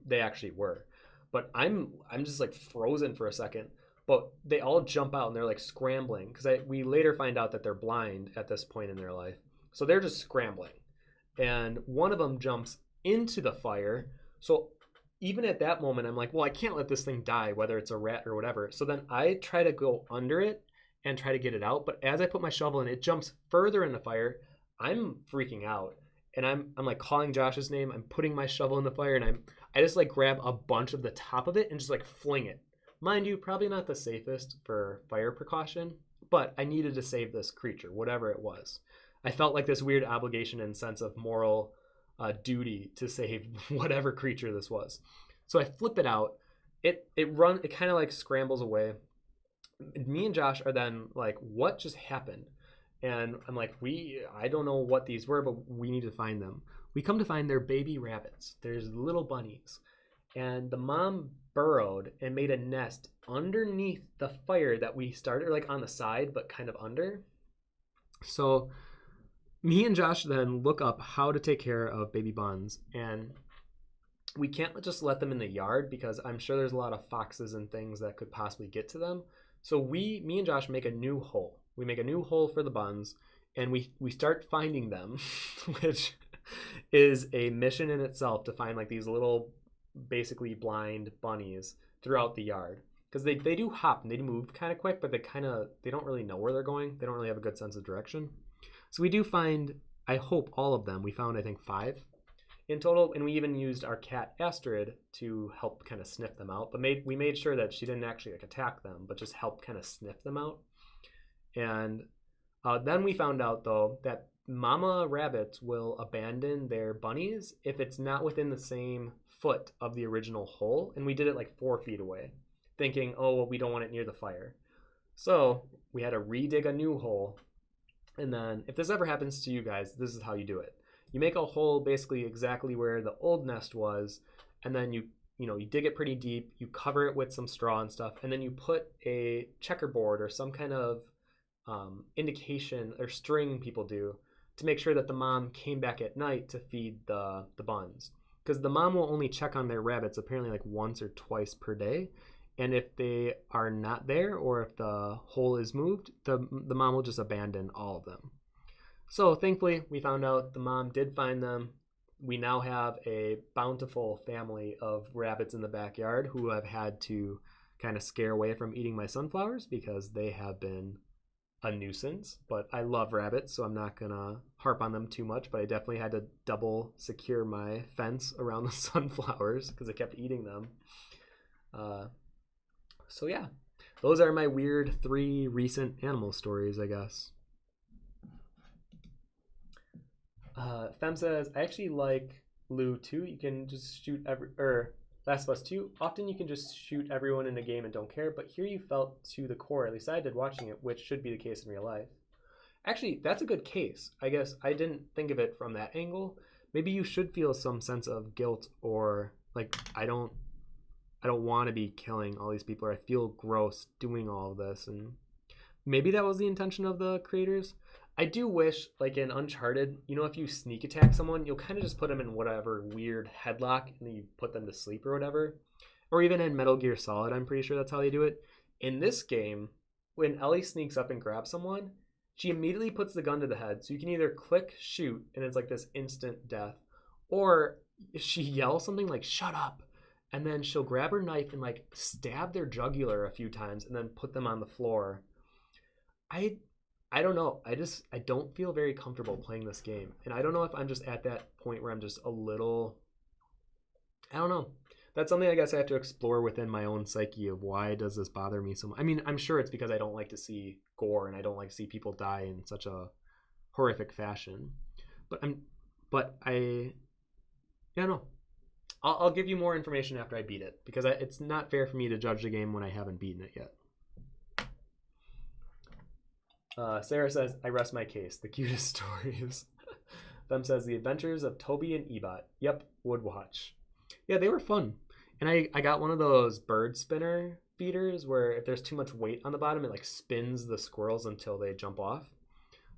they actually were. But I'm just like frozen for a second. But they all jump out and they're like scrambling because we later find out that they're blind at this point in their life. So they're just scrambling. And one of them jumps into the fire. So even at that moment, I'm like, well, I can't let this thing die, whether it's a rat or whatever. So then I try to go under it and try to get it out. But as I put my shovel in, it jumps further in the fire. I'm freaking out. And I'm like calling Josh's name. I'm putting my shovel in the fire, and I just like grab a bunch of the top of it and just like fling it. Mind you, probably not the safest for fire precaution, but I needed to save this creature, whatever it was. I felt like this weird obligation and sense of moral duty to save whatever creature this was. So I flip it out. It kind of like scrambles away. Me and Josh are then like, what just happened? And I'm like, I don't know what these were, but we need to find them. We come to find they're baby rabbits. There's little bunnies. And the mom burrowed and made a nest underneath the fire that we started, like on the side, but kind of under. So me and Josh then look up how to take care of baby buns, and we can't just let them in the yard because I'm sure there's a lot of foxes and things that could possibly get to them. So me and Josh make a new hole. We make a new hole for the buns, and we start finding them, which is a mission in itself to find like these little basically blind bunnies throughout the yard. Because they do hop and they move kind of quick, but they don't really know where they're going. They don't really have a good sense of direction. So we do find, I hope, all of them. We found, I think, 5 in total, and we even used our cat Astrid to help kind of sniff them out. But we made sure that she didn't actually like attack them, but just help kind of sniff them out. And then we found out though that mama rabbits will abandon their bunnies if it's not within the same foot of the original hole, and we did it like 4 feet away, thinking, oh, well, we don't want it near the fire. So we had to redig a new hole. And then if this ever happens to you guys, this is how you do it. You make a hole basically exactly where the old nest was, and then you dig it pretty deep, you cover it with some straw and stuff, and then you put a checkerboard or some kind of indication or string people do to make sure that the mom came back at night to feed the buns. Because the mom will only check on their rabbits apparently like once or twice per day. And if they are not there, or if the hole is moved, the mom will just abandon all of them. So thankfully, we found out the mom did find them. We now have a bountiful family of rabbits in the backyard who I've had to kind of scare away from eating my sunflowers because they have been a nuisance. But I love rabbits, so I'm not going to harp on them too much. But I definitely had to double secure my fence around the sunflowers because I kept eating them. So yeah, those are my weird 3 recent animal stories, I guess. Fem says, I actually like Lou too. You can just shoot Last of Us 2. Often you can just shoot everyone in a game and don't care, but here you felt to the core, at least I did watching it, which should be the case in real life. Actually, that's a good case. I guess I didn't think of it from that angle. Maybe you should feel some sense of guilt, or like, I don't want to be killing all these people, or I feel gross doing all of this. And maybe that was the intention of the creators. I do wish, like in Uncharted, if you sneak attack someone, you'll kind of just put them in whatever weird headlock and then you put them to sleep or whatever. Or even in Metal Gear Solid, I'm pretty sure that's how they do it. In this game, when Ellie sneaks up and grabs someone, she immediately puts the gun to the head. So you can either click shoot and it's like this instant death, or she yells something like, shut up. And then she'll grab her knife and like stab their jugular a few times and then put them on the floor. I don't know. I don't feel very comfortable playing this game. And I don't know if I'm just at that point where I'm just a little, I don't know. That's something I guess I have to explore within my own psyche of why does this bother me so much. I mean, I'm sure it's because I don't like to see gore and I don't like to see people die in such a horrific fashion. But I don't know. I'll give you more information after I beat it, because it's not fair for me to judge the game when I haven't beaten it yet. Sarah says, I rest my case. The cutest stories. Them says, The Adventures of Toby and Ebot. Yep, would watch. Yeah, they were fun. And I got one of those bird spinner feeders where if there's too much weight on the bottom, it like spins the squirrels until they jump off.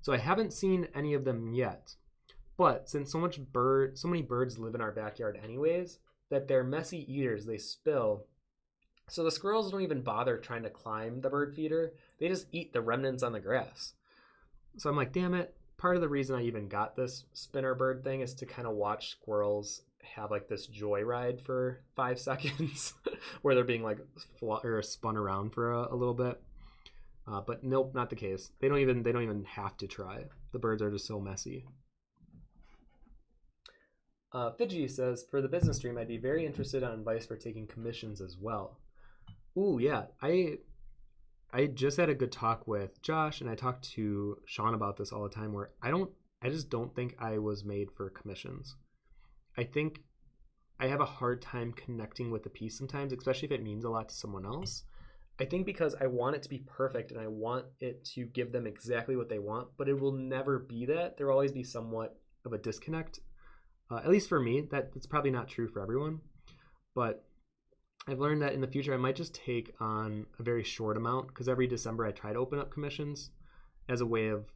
So I haven't seen any of them yet. But since so many birds live in our backyard anyways, that they're messy eaters, they spill. So the squirrels don't even bother trying to climb the bird feeder. They just eat the remnants on the grass. So I'm like, damn it. Part of the reason I even got this spinner bird thing is to kind of watch squirrels have like this joyride for 5 seconds where they're being like spun around for a little bit. But nope, not the case. They don't even have to try. The birds are just so messy. Fidji says, for the business stream, I'd be very interested on advice for taking commissions as well. Ooh, yeah. I just had a good talk with Josh, and I talked to Sean about this all the time, where I just don't think I was made for commissions. I think I have a hard time connecting with the piece sometimes, especially if it means a lot to someone else. I think because I want it to be perfect and I want it to give them exactly what they want, but it will never be that. There will always be somewhat of a disconnect. At least for me, that's probably not true for everyone. But I've learned that in the future, I might just take on a very short amount, because every December I try to open up commissions as a way of,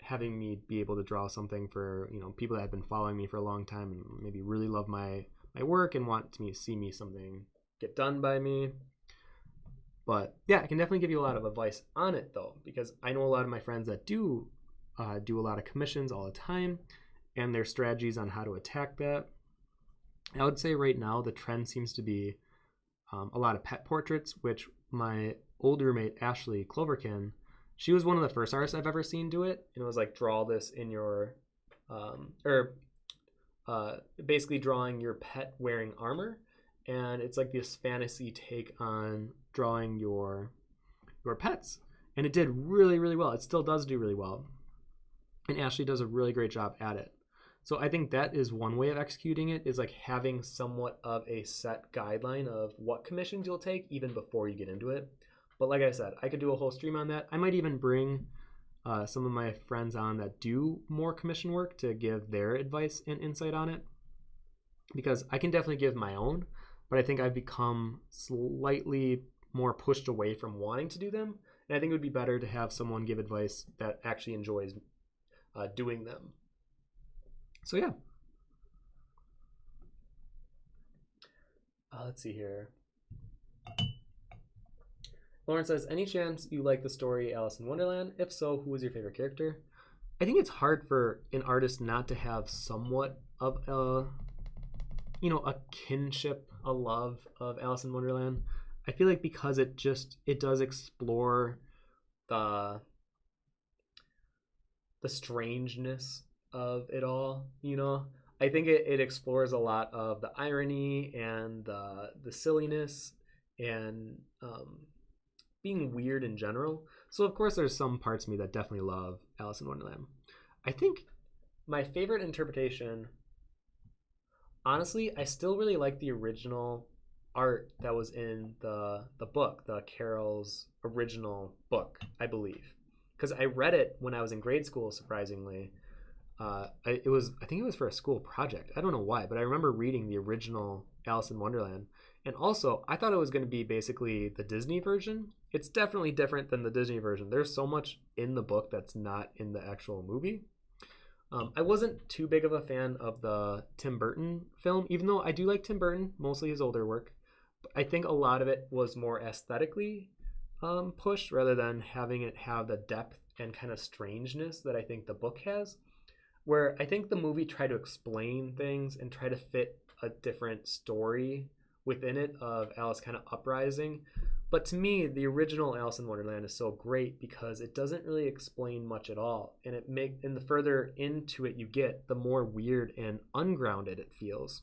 having me be able to draw something for, people that have been following me for a long time and maybe really love my work and want to see me something get done by me. But yeah, I can definitely give you a lot of advice on it though, because I know a lot of my friends that do a lot of commissions all the time, and their strategies on how to attack that. I would say right now the trend seems to be a lot of pet portraits, which my old roommate Ashley Cloverkin, she was one of the first artists I've ever seen do it, and it was like draw this in your basically drawing your pet wearing armor, and it's like this fantasy take on drawing your pets, and it did really, really well. It still does do really well, and Ashley does a really great job at it. So I think that is one way of executing it, is like having somewhat of a set guideline of what commissions you'll take even before you get into it. But like I said, I could do a whole stream on that. I might even bring some of my friends on that do more commission work to give their advice and insight on it, because I can definitely give my own, but I think I've become slightly more pushed away from wanting to do them, and I think it would be better to have someone give advice that actually enjoys doing them. So yeah. Let's see here. Lauren says, any chance you like the story Alice in Wonderland? If so, who was your favorite character? I think it's hard for an artist not to have somewhat of a kinship, a love of Alice in Wonderland. I feel like because it does explore the strangeness of it all, I think it explores a lot of the irony and the silliness and being weird in general. So of course there's some parts of me that definitely love Alice in Wonderland. I think my favorite interpretation, honestly, I still really like the original art that was in the book, the Carol's original book, I believe, because I read it when I was in grade school, surprisingly. I think it was for a school project. I don't know why, but I remember reading the original Alice in Wonderland. And also, I thought it was going to be basically the Disney version. It's definitely different than the Disney version. There's so much in the book that's not in the actual movie. I wasn't too big of a fan of the Tim Burton film, even though I do like Tim Burton, mostly his older work. But I think a lot of it was more aesthetically pushed rather than having it have the depth and kind of strangeness that I think the book has. Where I think the movie tried to explain things and try to fit a different story within it of Alice kind of uprising. But to me, the original Alice in Wonderland is so great because it doesn't really explain much at all. And the further into it you get, the more weird and ungrounded it feels.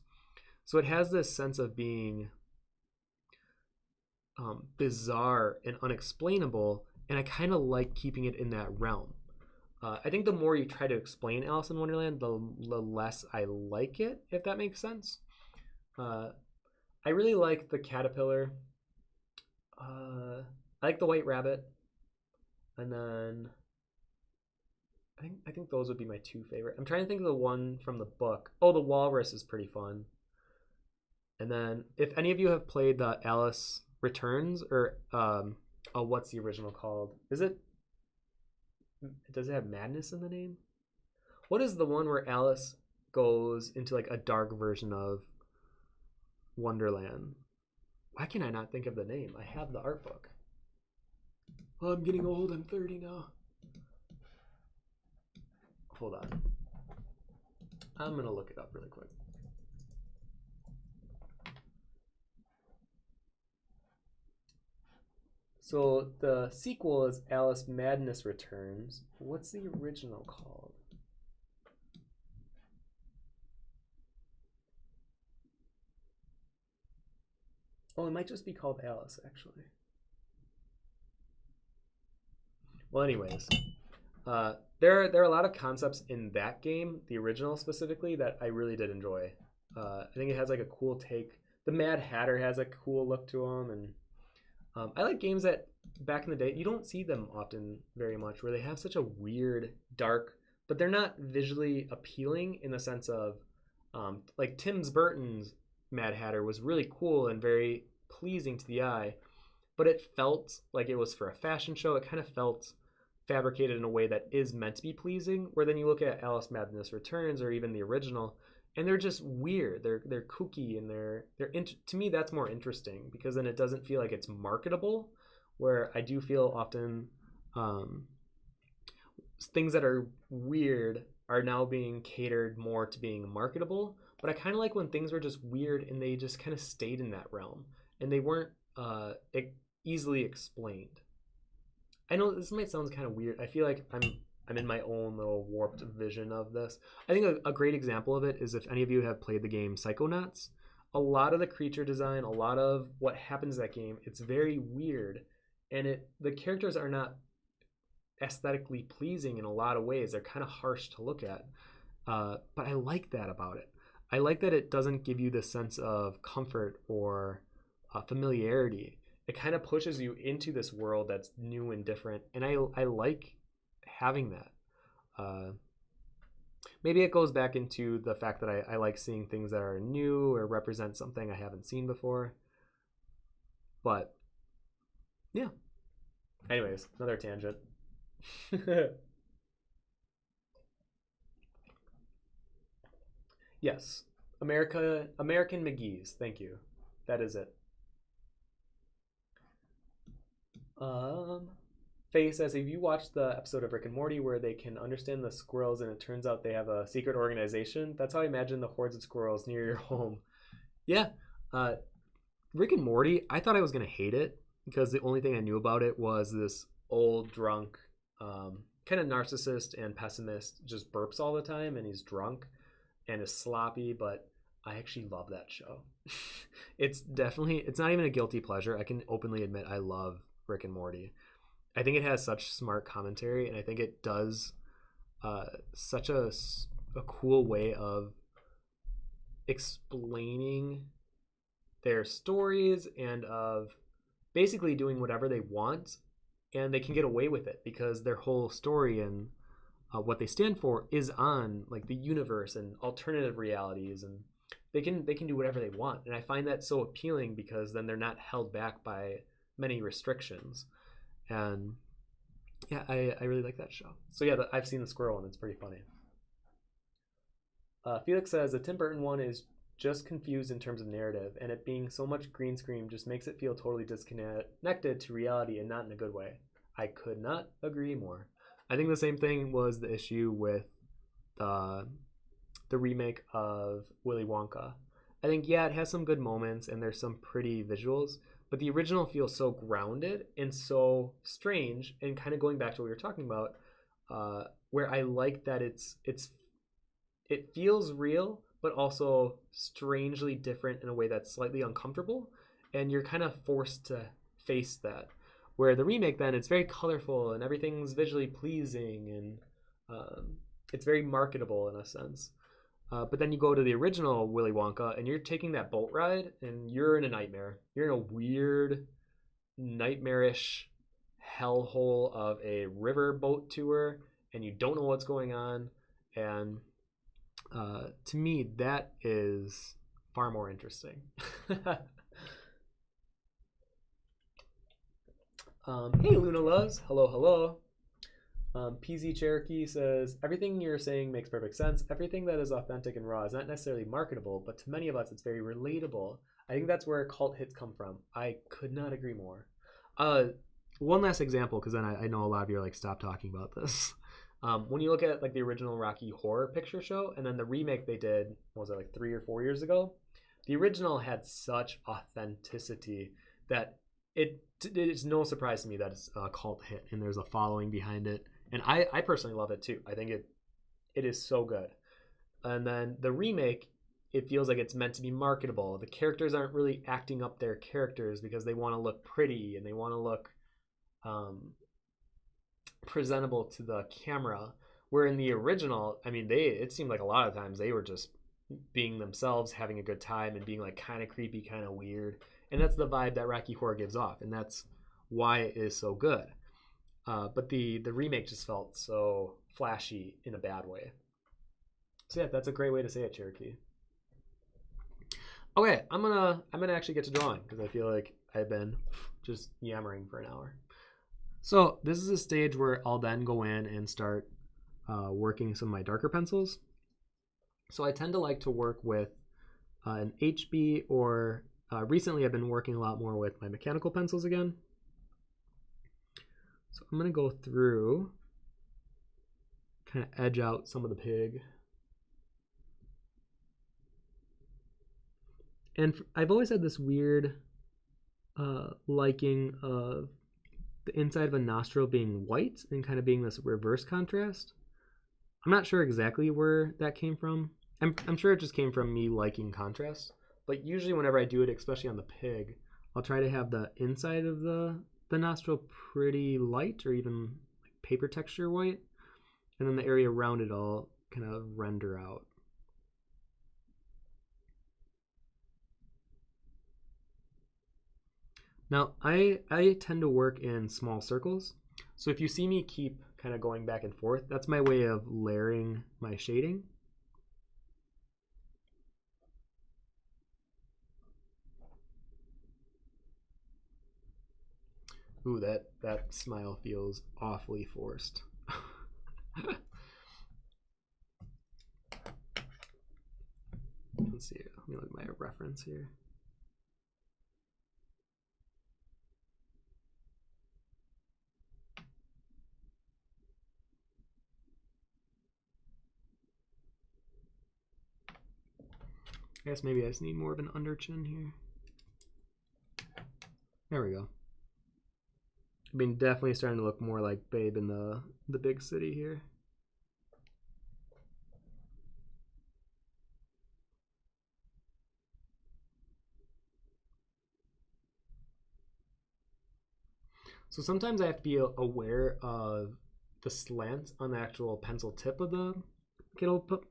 So it has this sense of being bizarre and unexplainable, and I kind of like keeping it in that realm. I think the more you try to explain Alice in Wonderland, the less I like it, if that makes sense. I really like the caterpillar. I like the white rabbit. And then I think those would be my two favorite. I'm trying to think of the one from the book. Oh, the walrus is pretty fun. And then if any of you have played the Alice Returns, or what's the original called? Does it have madness in the name? What is the one where Alice goes into like a dark version of Wonderland? Why can I not think of the name? I have the art book. Oh, I'm getting old. I'm 30 now. Hold on. I'm going to look it up really quick. So the sequel is Alice Madness Returns. What's the original called? Oh, it might just be called Alice, actually. Well, anyways, there are a lot of concepts in that game, the original specifically, that I really did enjoy. I think it has like a cool take. The Mad Hatter has a cool look to him, and I like games that back in the day, you don't see them often very much, where they have such a weird, dark, but they're not visually appealing in the sense of, like Tim Burton's Mad Hatter was really cool and very pleasing to the eye, but it felt like it was for a fashion show. It kind of felt fabricated in a way that is meant to be pleasing, where then you look at Alice Madness Returns or even the original, and they're just weird. They're kooky, and to me that's more interesting, because then it doesn't feel like it's marketable, where I do feel often things that are weird are now being catered more to being marketable. But I kind of like when things were just weird and they just kind of stayed in that realm. and they weren't easily explained. I know this might sound kind of weird. I feel like I'm in my own little warped vision of this. I think a great example of it is if any of you have played the game Psychonauts. A lot of the creature design, a lot of what happens in that game, it's very weird, and the characters are not aesthetically pleasing in a lot of ways. They're kind of harsh to look at, but I like that about it. I like that it doesn't give you the sense of comfort or familiarity. It kind of pushes you into this world that's new and different, and I like having that. Maybe it goes back into the fact that I like seeing things that are new or represent something I haven't seen before. But yeah. Anyways, another tangent. Yes. American McGee's. Thank you. That is it. Faye says, have you watched the episode of Rick and Morty where they can understand the squirrels and it turns out they have a secret organization? That's how I imagine the hordes of squirrels near your home. Yeah. Rick and Morty, I thought I was going to hate it because the only thing I knew about it was this old drunk, kind of narcissist and pessimist, just burps all the time and he's drunk and is sloppy, but I actually love that show. It's not even a guilty pleasure. I can openly admit I love Rick and Morty. I think it has such smart commentary, and I think it does such a cool way of explaining their stories and of basically doing whatever they want, and they can get away with it because their whole story and what they stand for is on like the universe and alternative realities, and they can do whatever they want. And I find that so appealing because then they're not held back by many restrictions. And yeah, I really like that show. So yeah, I've seen the squirrel one. It's pretty funny. Felix says the Tim Burton one is just confused in terms of narrative, and it being so much green screen just makes it feel totally disconnected to reality and not in a good way. I could not agree more. I think the same thing was the issue with the remake of Willy Wonka. I think, yeah, it has some good moments and there's some pretty visuals, but the original feels so grounded and so strange, and kind of going back to what we were talking about, where I like that it feels real, but also strangely different in a way that's slightly uncomfortable, and you're kind of forced to face that. Where the remake, then, it's very colorful and everything's visually pleasing, and it's very marketable in a sense. But then you go to the original Willy Wonka and you're taking that boat ride and you're in a nightmare. You're in a weird, nightmarish hellhole of a river boat tour and you don't know what's going on. And to me, that is far more interesting. Hey, Luna Loves. Hello, hello. PZ Cherokee says, everything you're saying makes perfect sense. Everything that is authentic and raw is not necessarily marketable, but to many of us, it's very relatable. I think that's where cult hits come from. I could not agree more. One last example, because then I know a lot of you are like, stop talking about this. When you look at like the original Rocky Horror Picture Show, and then the remake they did, what was it, like 3 or 4 years ago? The original had such authenticity that it's no surprise to me that it's a cult hit, and there's a following behind it. And I personally love it too. I think it is so good. And then the remake, it feels like it's meant to be marketable. The characters aren't really acting up their characters because they want to look pretty and they want to look presentable to the camera. Where in the original, I mean, it seemed like a lot of times they were just being themselves, having a good time, and being like kind of creepy, kind of weird. And that's the vibe that Rocky Horror gives off, and that's why it is so good. But the remake just felt so flashy in a bad way. So yeah, that's a great way to say it, Cherokee. Okay, I'm gonna actually get to drawing because I feel like I've been just yammering for an hour. So this is a stage where I'll then go in and start working some of my darker pencils. So I tend to like to work with an HB, or recently I've been working a lot more with my mechanical pencils again. So I'm going to go through, kind of edge out some of the pig. And I've always had this weird liking of the inside of a nostril being white and kind of being this reverse contrast. I'm not sure exactly where that came from. I'm sure it just came from me liking contrast. But usually whenever I do it, especially on the pig, I'll try to have the inside of the nostril pretty light or even like paper texture white. And then the area around it all kind of render out. Now, I tend to work in small circles. So if you see me keep kind of going back and forth, that's my way of layering my shading. Ooh, that smile feels awfully forced. Let's see. Let me look at my reference here. I guess maybe I just need more of an under chin here. There we go. I mean, definitely starting to look more like Babe in the big city here. So sometimes I have to be aware of the slant on the actual pencil tip of the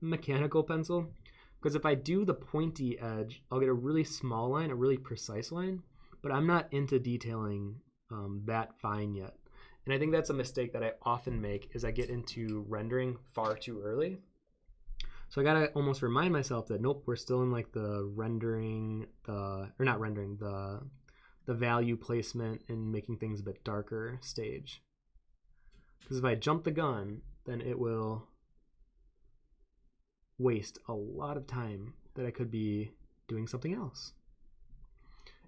mechanical pencil. Because if I do the pointy edge, I'll get a really small line, a really precise line, but I'm not into detailing that fine yet. And I think that's a mistake that I often make is I get into rendering far too early. So I gotta almost remind myself that nope, we're still in like the rendering, or not rendering, the value placement and making things a bit darker stage. Because if I jump the gun, then it will waste a lot of time that I could be doing something else.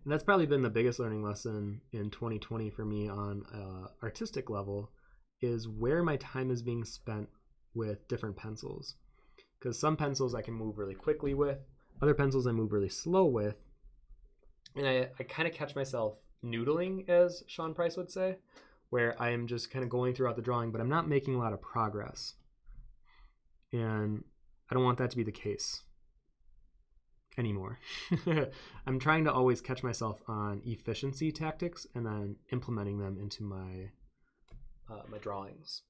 And that's probably been the biggest learning lesson in 2020 for me on an artistic level is where my time is being spent with different pencils. Because some pencils I can move really quickly with, other pencils I move really slow with. And I kind of catch myself noodling, as Sean Price would say, where I am just kind of going throughout the drawing, but I'm not making a lot of progress. And I don't want that to be the case anymore. I'm trying to always catch myself on efficiency tactics and then implementing them into my my drawings.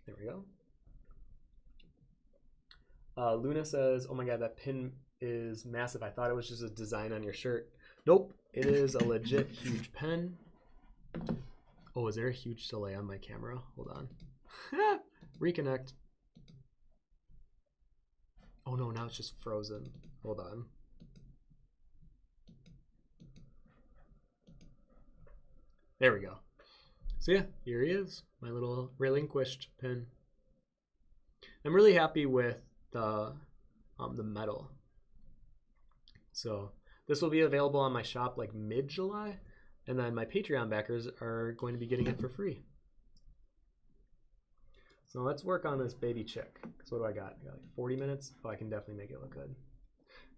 There we go. Luna says, oh my god, that pin is massive. I thought it was just a design on your shirt. Nope, it is a legit huge pen. Oh, is there a huge delay on my camera? Hold on. Reconnect. Oh no, now it's just frozen. Hold on. There we go. So yeah, here he is, my little relinquished pin. I'm really happy with the metal. So this will be available on my shop like mid-July, and then my Patreon backers are going to be getting it for free. So let's work on this baby chick. So what do I got? I got like 40 minutes. Oh, I can definitely make it look good.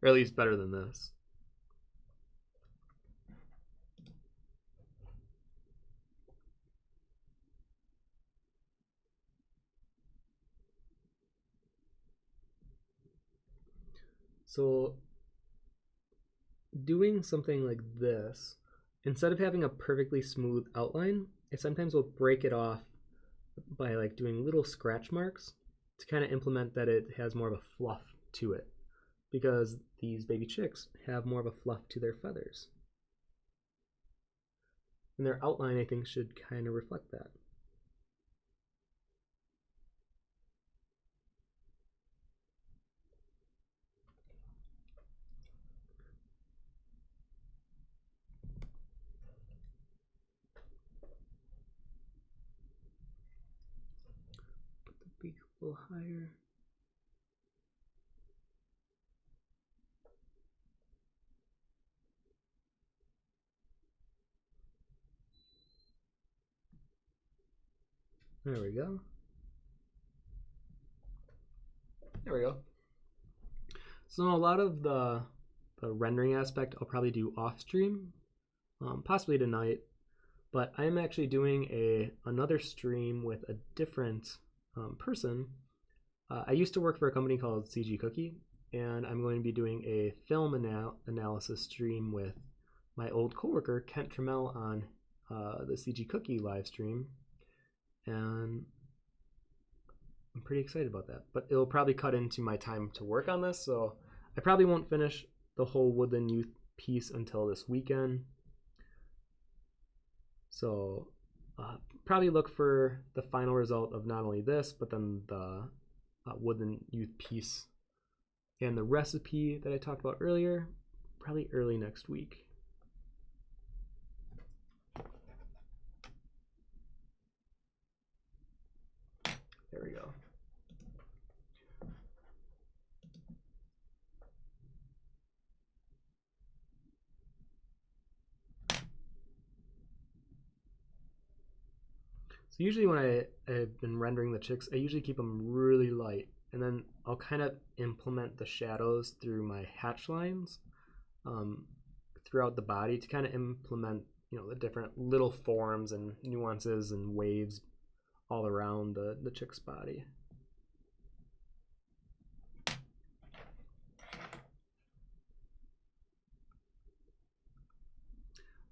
Or at least better than this. So doing something like this, instead of having a perfectly smooth outline, I sometimes will break it off by like doing little scratch marks to kind of implement that it has more of a fluff to it, because these baby chicks have more of a fluff to their feathers. And their outline, I think, should kind of reflect that. Put the beak a little higher. There we go. There we go. So a lot of the rendering aspect I'll probably do off stream, possibly tonight, but I'm actually doing another stream with a different person. I used to work for a company called CG Cookie, and I'm going to be doing a film analysis stream with my old coworker Kent Trammell on the CG Cookie live stream, and I'm pretty excited about that. But it'll probably cut into my time to work on this, so I probably won't finish the whole Woodland Youth piece until this weekend. So probably look for the final result of not only this, but then the Woodland Youth piece and the recipe that I talked about earlier, probably early next week. There we go. So usually when I've been rendering the chicks, I usually keep them really light, and then I'll kind of implement the shadows through my hatch lines throughout the body to kind of implement, you know, the different little forms and nuances and waves all around the chick's body. And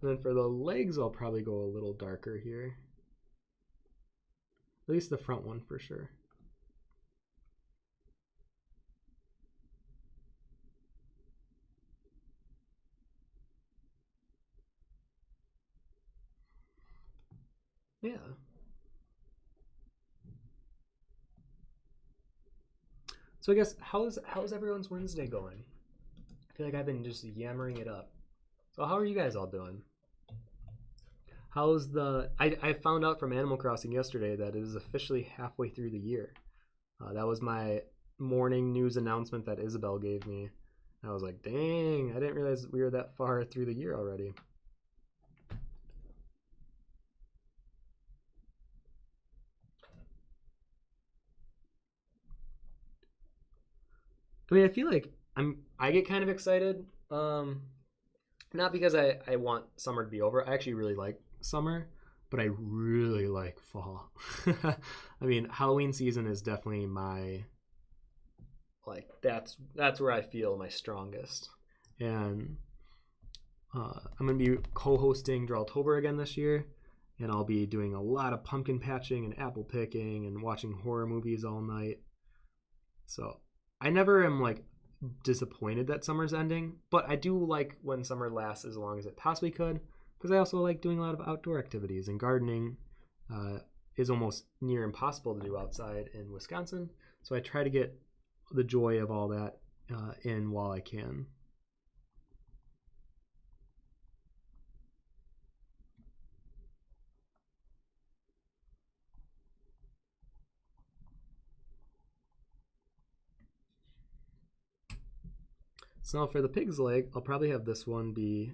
then for the legs, I'll probably go a little darker here. At least the front one for sure. Yeah. So I guess how's everyone's Wednesday going? I feel like I've been just yammering it up. So how are you guys all doing? How's I found out from Animal Crossing yesterday that it is officially halfway through the year. That was my morning news announcement that Isabel gave me. I was like, dang, I didn't realize we were that far through the year already. I mean, I feel like I get kind of excited, not because I want summer to be over. I actually really like summer, but I really like fall. I mean, Halloween season is definitely my, like, that's where I feel my strongest. And I'm gonna be co-hosting Drawtober again this year, and I'll be doing a lot of pumpkin patching and apple picking and watching horror movies all night. So I never am like disappointed that summer's ending, but I do like when summer lasts as long as it possibly could, because I also like doing a lot of outdoor activities, and gardening is almost near impossible to do outside in Wisconsin. So I try to get the joy of all that in while I can. So now for the pig's leg, I'll probably have this one be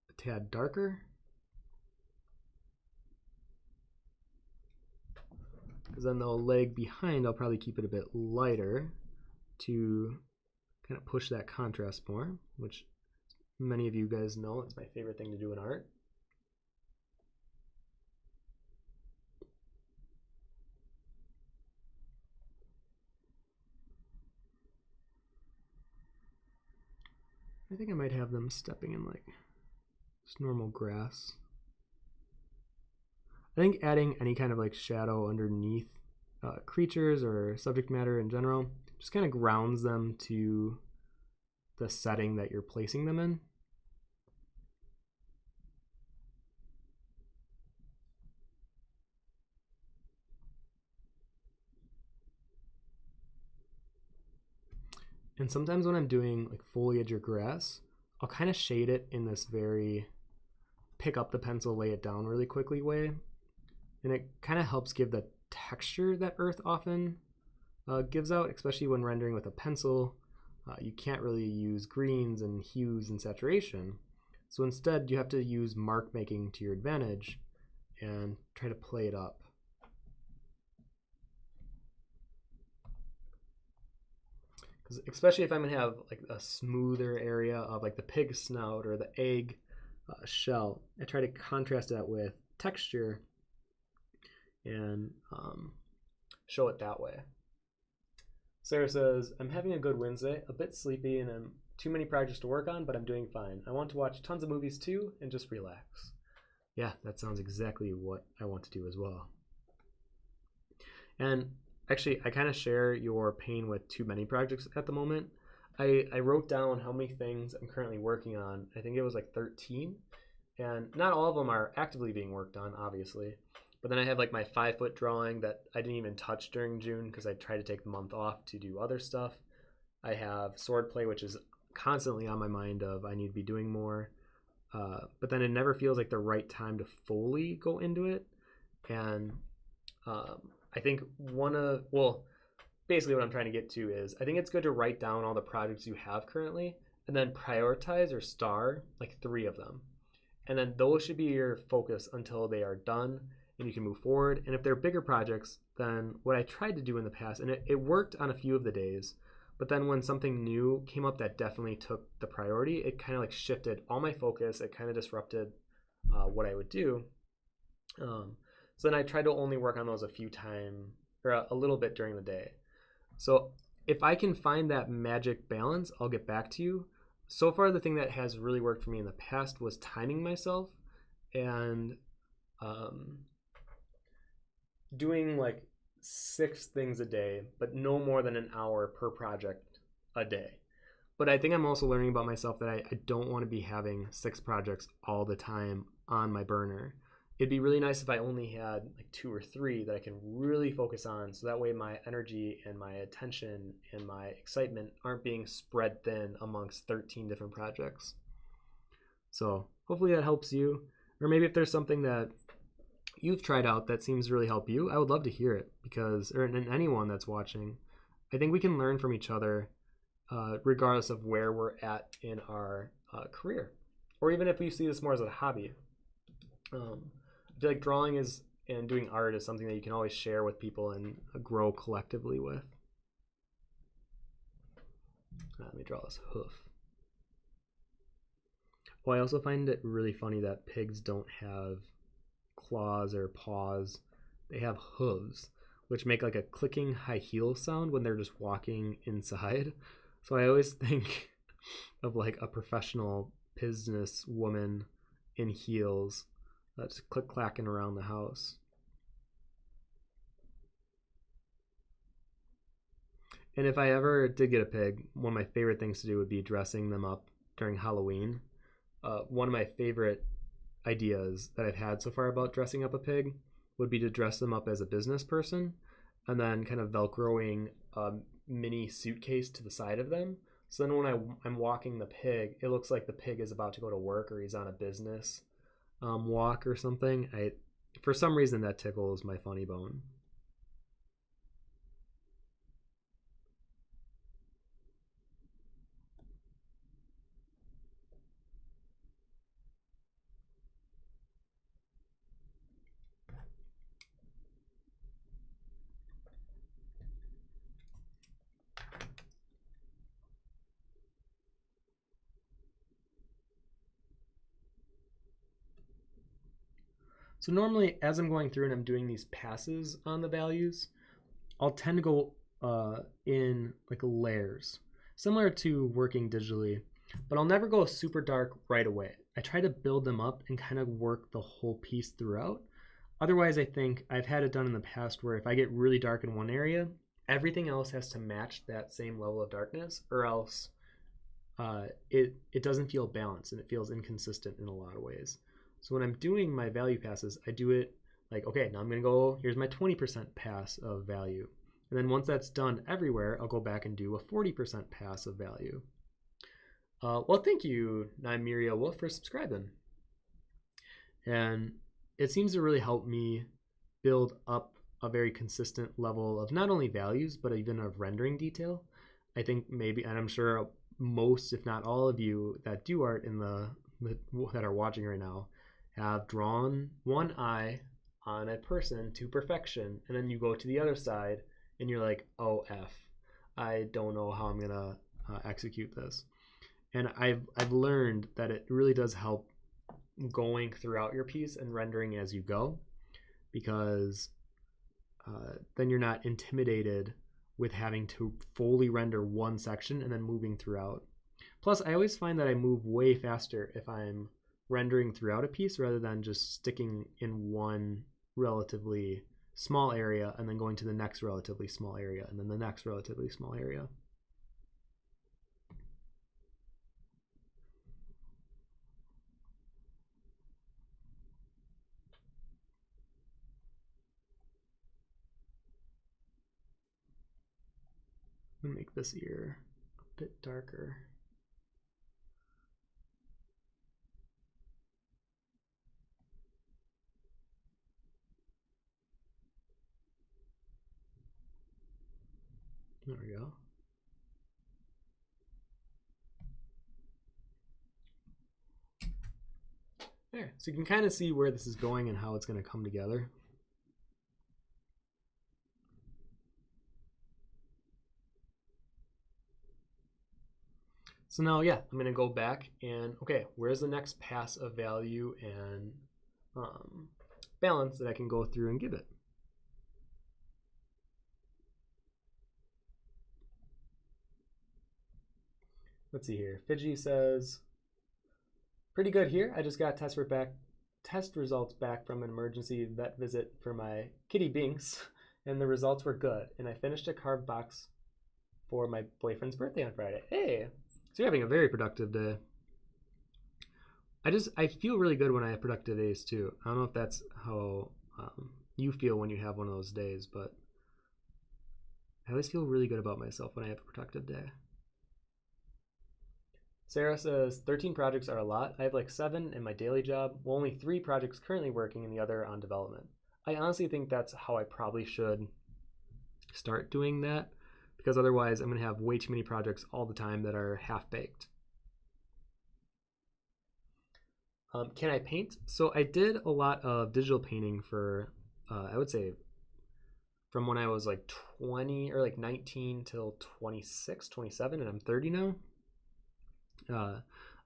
a tad darker. Because then the leg behind, I'll probably keep it a bit lighter to kind of push that contrast more, which many of you guys know it's my favorite thing to do in art. I think I might have them stepping in like just normal grass. I think adding any kind of like shadow underneath creatures or subject matter in general just kind of grounds them to the setting that you're placing them in. And sometimes when I'm doing like foliage or grass, I'll kind of shade it in this very pick up the pencil, lay it down really quickly way. And it kind of helps give the texture that earth often gives out, especially when rendering with a pencil. You can't really use greens and hues and saturation. So instead, you have to use mark making to your advantage and try to play it up. especially if I'm gonna have like a smoother area of like the pig snout or the egg shell, I try to contrast that with texture and show it that way. Sarah says, I'm having a good Wednesday, a bit sleepy, and I'm too many projects to work on, but I'm doing fine. I want to watch tons of movies too and just relax. Yeah, that sounds exactly what I want to do as well. And actually, I kind of share your pain with too many projects at the moment. I wrote down how many things I'm currently working on. I think it was like 13. And not all of them are actively being worked on, obviously. But then I have like my 5-foot drawing that I didn't even touch during June because I tried to take the month off to do other stuff. I have swordplay, which is constantly on my mind of I need to be doing more. But then it never feels like the right time to fully go into it. And I think basically what I'm trying to get to is I think it's good to write down all the projects you have currently and then prioritize or star like 3 of them. And then those should be your focus until they are done and you can move forward. And if they're bigger projects, then what I tried to do in the past, and it worked on a few of the days, but then when something new came up that definitely took the priority, it kind of like shifted all my focus. It kind of disrupted what I would do. So then I tried to only work on those a little bit during the day. So if I can find that magic balance, I'll get back to you. So far, the thing that has really worked for me in the past was timing myself and doing like 6 things a day, but no more than an hour per project a day. But I think I'm also learning about myself that I don't want to be having 6 projects all the time on my burner. It'd be really nice if I only had like 2 or 3 that I can really focus on, so that way my energy and my attention and my excitement aren't being spread thin amongst 13 different projects. So hopefully that helps you. Or maybe if there's something that you've tried out that seems to really help you, I would love to hear it, or anyone that's watching. I think we can learn from each other regardless of where we're at in our career, or even if we see this more as a hobby. I feel like drawing and doing art is something that you can always share with people and grow collectively with. Let me draw this hoof. Oh, I also find it really funny that pigs don't have claws or paws. They have hooves, which make like a clicking high heel sound when they're just walking inside. So I always think of like a professional business woman in heels that's click-clacking around the house. And if I ever did get a pig, one of my favorite things to do would be dressing them up during Halloween. One of my favorite ideas that I've had so far about dressing up a pig would be to dress them up as a business person and then kind of velcroing a mini suitcase to the side of them. So then when I'm walking the pig, it looks like the pig is about to go to work or he's on a business walk or something. For some reason that tickles my funny bone. So normally as I'm going through and I'm doing these passes on the values, I'll tend to go in like layers, similar to working digitally, but I'll never go super dark right away. I try to build them up and kind of work the whole piece throughout. Otherwise, I think I've had it done in the past where if I get really dark in one area, everything else has to match that same level of darkness, or else it doesn't feel balanced and it feels inconsistent in a lot of ways. So when I'm doing my value passes, I do it like, okay, now I'm going to go, here's my 20% pass of value. And then once that's done everywhere, I'll go back and do a 40% pass of value. Well, thank you, Nymeria Wolf, for subscribing. And it seems to really help me build up a very consistent level of not only values, but even of rendering detail. I think maybe, and I'm sure most, if not all of you that do art that are watching right now, have drawn one eye on a person to perfection, and then you go to the other side and you're like, oh F, I don't know how I'm gonna execute this. And I've learned that it really does help going throughout your piece and rendering as you go, because then you're not intimidated with having to fully render one section and then moving throughout. Plus, I always find that I move way faster if I'm rendering throughout a piece rather than just sticking in one relatively small area and then going to the next relatively small area and then the next relatively small area. I'm gonna make this ear a bit darker. There we go. There, so you can kind of see where this is going and how it's going to come together. So now, yeah, I'm going to go back and, okay, where's the next pass of value and balance that I can go through and give it? Let's see here. Fidji says, pretty good here. I just got test results back from an emergency vet visit for my kitty Binks, and the results were good. And I finished a carved box for my boyfriend's birthday on Friday. Hey, so you're having a very productive day. I feel really good when I have productive days too. I don't know if that's how you feel when you have one of those days, but I always feel really good about myself when I have a productive day. Sarah says 13 projects are a lot. I have like 7 in my daily job. Well, only 3 projects currently working and the other on development. I honestly think that's how I probably should start doing that, because otherwise I'm going to have way too many projects all the time that are half-baked. Can I paint? So I did a lot of digital painting for, I would say, from when I was like 20 or like 19 till 26, 27, and I'm 30 now.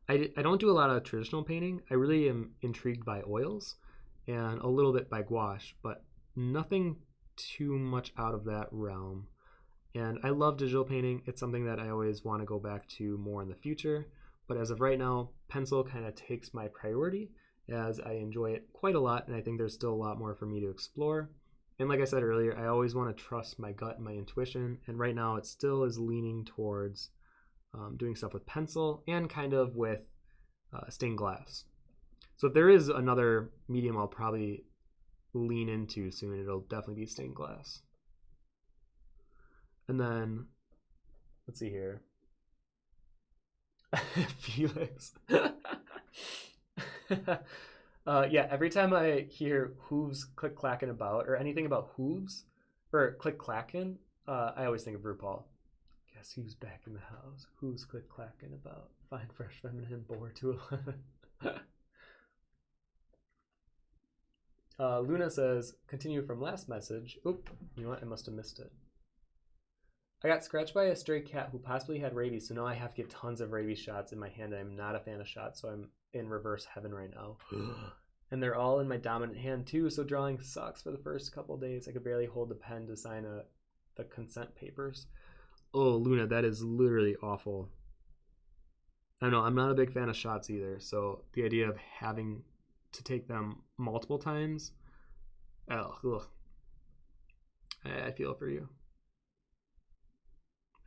I don't do a lot of traditional painting. I really am intrigued by oils and a little bit by gouache, but nothing too much out of that realm. And I love digital painting. It's something that I always want to go back to more in the future. But as of right now, pencil kind of takes my priority as I enjoy it quite a lot, and I think there's still a lot more for me to explore. And like I said earlier, I always want to trust my gut and my intuition, and right now it still is leaning towards doing stuff with pencil and kind of with stained glass. So if there is another medium I'll probably lean into soon, it'll definitely be stained glass. And then, let's see here. Felix. Yeah, every time I hear hooves click-clacking about, or anything about hooves, or click-clacking, I always think of RuPaul. Guess who's back in the house? Who's click-clacking about? Fine, fresh, feminine, bored to 11. Luna says, continue from last message. Oop, you know what? I must have missed it. I got scratched by a stray cat who possibly had rabies, so now I have to get tons of rabies shots in my hand. I'm not a fan of shots, so I'm in reverse heaven right now. And they're all in my dominant hand too, so drawing sucks for the first couple days. I could barely hold the pen to sign the consent papers. Oh, Luna, that is literally awful. I don't know, I'm not a big fan of shots either, so the idea of having to take them multiple times, ugh. I feel for you.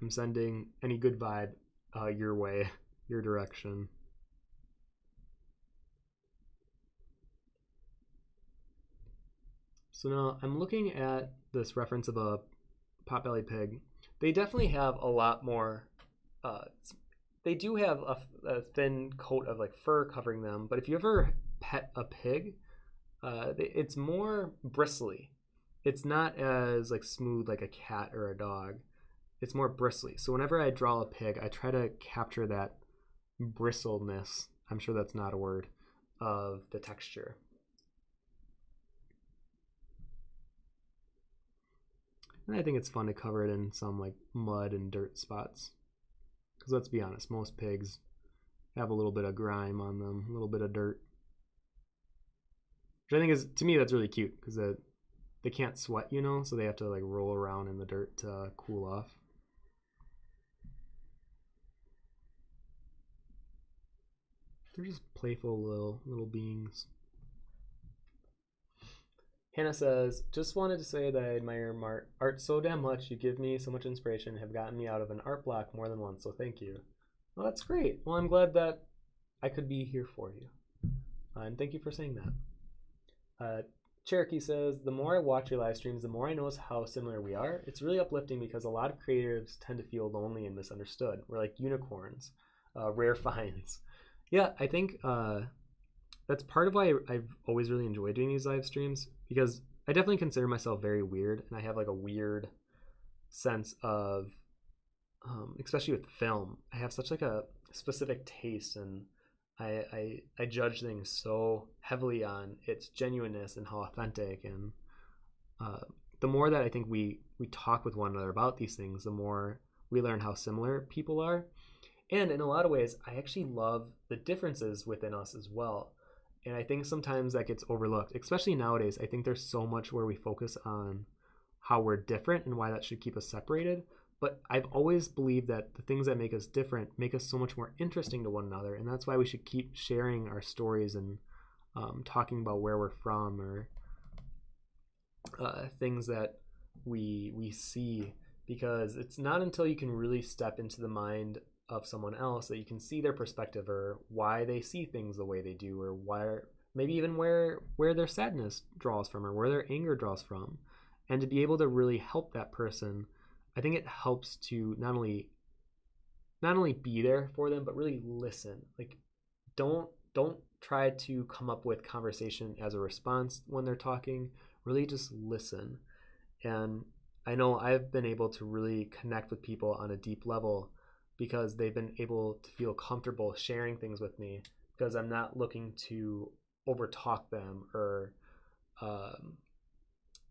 I'm sending any good vibe your way, your direction. So now I'm looking at this reference of a potbelly pig. They definitely have a lot more, they do have a thin coat of like fur covering them, but if you ever pet a pig, it's more bristly. It's not as like smooth like a cat or a dog. It's more bristly. So whenever I draw a pig, I try to capture that bristleness, I'm sure that's not a word, of the texture. And I think it's fun to cover it in some like mud and dirt spots. Because let's be honest, most pigs have a little bit of grime on them, a little bit of dirt. Which I think is, to me, that's really cute because they can't sweat, you know, so they have to like roll around in the dirt to cool off. They're just playful little beings. Hannah says, just wanted to say that I admire art so damn much. You give me so much inspiration and have gotten me out of an art block more than once, so thank you. Well, that's great. Well, I'm glad that I could be here for you. And thank you for saying that. Cherokee says, the more I watch your live streams, the more I notice how similar we are. It's really uplifting because a lot of creatives tend to feel lonely and misunderstood. We're like unicorns, rare finds. Yeah, I think that's part of why I've always really enjoyed doing these live streams, because I definitely consider myself very weird, and I have like a weird sense of, especially with film, I have such like a specific taste, and I judge things so heavily on its genuineness and how authentic, and the more that I think we talk with one another about these things, the more we learn how similar people are. And in a lot of ways, I actually love the differences within us as well. And I think sometimes that gets overlooked, especially nowadays. I think there's so much where we focus on how we're different and why that should keep us separated. But I've always believed that the things that make us different make us so much more interesting to one another. And that's why we should keep sharing our stories and talking about where we're from, or things that we see. Because it's not until you can really step into the mind of someone else that you can see their perspective, or why they see things the way they do, or why, maybe even where their sadness draws from, or where their anger draws from. And to be able to really help that person, I think it helps to not only be there for them, but really listen. Like, don't try to come up with conversation as a response when they're talking. Really just listen. And I know I've been able to really connect with people on a deep level because they've been able to feel comfortable sharing things with me, because I'm not looking to overtalk them or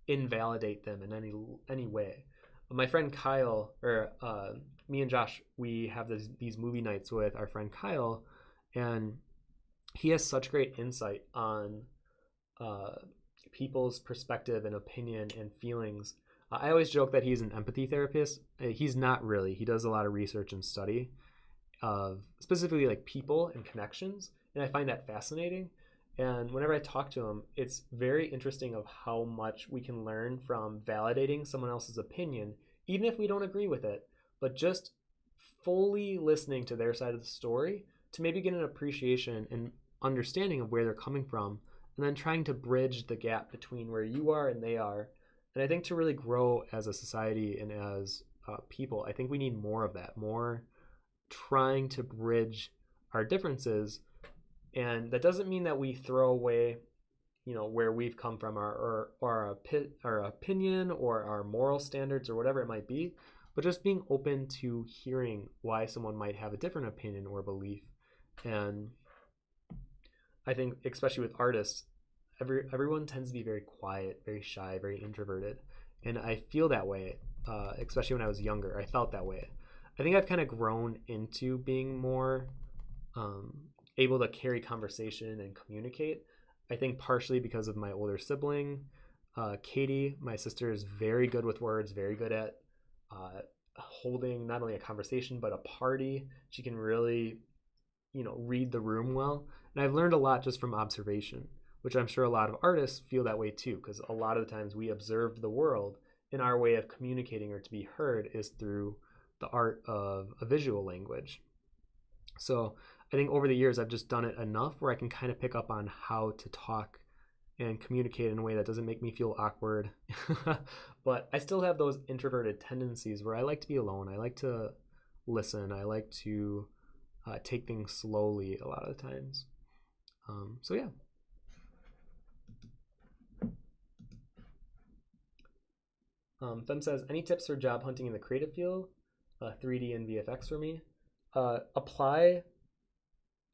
invalidate them in any way. My friend Kyle, or me and Josh, we have these movie nights with our friend Kyle, and he has such great insight on people's perspective and opinion and feelings. I always joke that he's an empathy therapist. He's not really. He does a lot of research and study of specifically like people and connections, and I find that fascinating. And whenever I talk to him, it's very interesting of how much we can learn from validating someone else's opinion, even if we don't agree with it, but just fully listening to their side of the story to maybe get an appreciation and understanding of where they're coming from, and then trying to bridge the gap between where you are and they are. And I think to really grow as a society and as people, I think we need more of that, more trying to bridge our differences. And that doesn't mean that we throw away, where we've come from, our opinion or our moral standards or whatever it might be, but just being open to hearing why someone might have a different opinion or belief. And I think, especially with artists, everyone tends to be very quiet, very shy, very introverted. And I feel that way, especially when I was younger. I felt that way. I think I've kind of grown into being more able to carry conversation and communicate. I think partially because of my older sibling, Katie, my sister, is very good with words, very good at holding not only a conversation, but a party. She can really, read the room well. And I've learned a lot just from observation, which I'm sure a lot of artists feel that way too, because a lot of the times we observe the world, and our way of communicating or to be heard is through the art of a visual language. So I think over the years I've just done it enough where I can kind of pick up on how to talk and communicate in a way that doesn't make me feel awkward. But I still have those introverted tendencies where I like to be alone. I like to listen. I like to take things slowly a lot of the times. So yeah. Fem says, any tips for job hunting in the creative field? 3D and VFX for me. Apply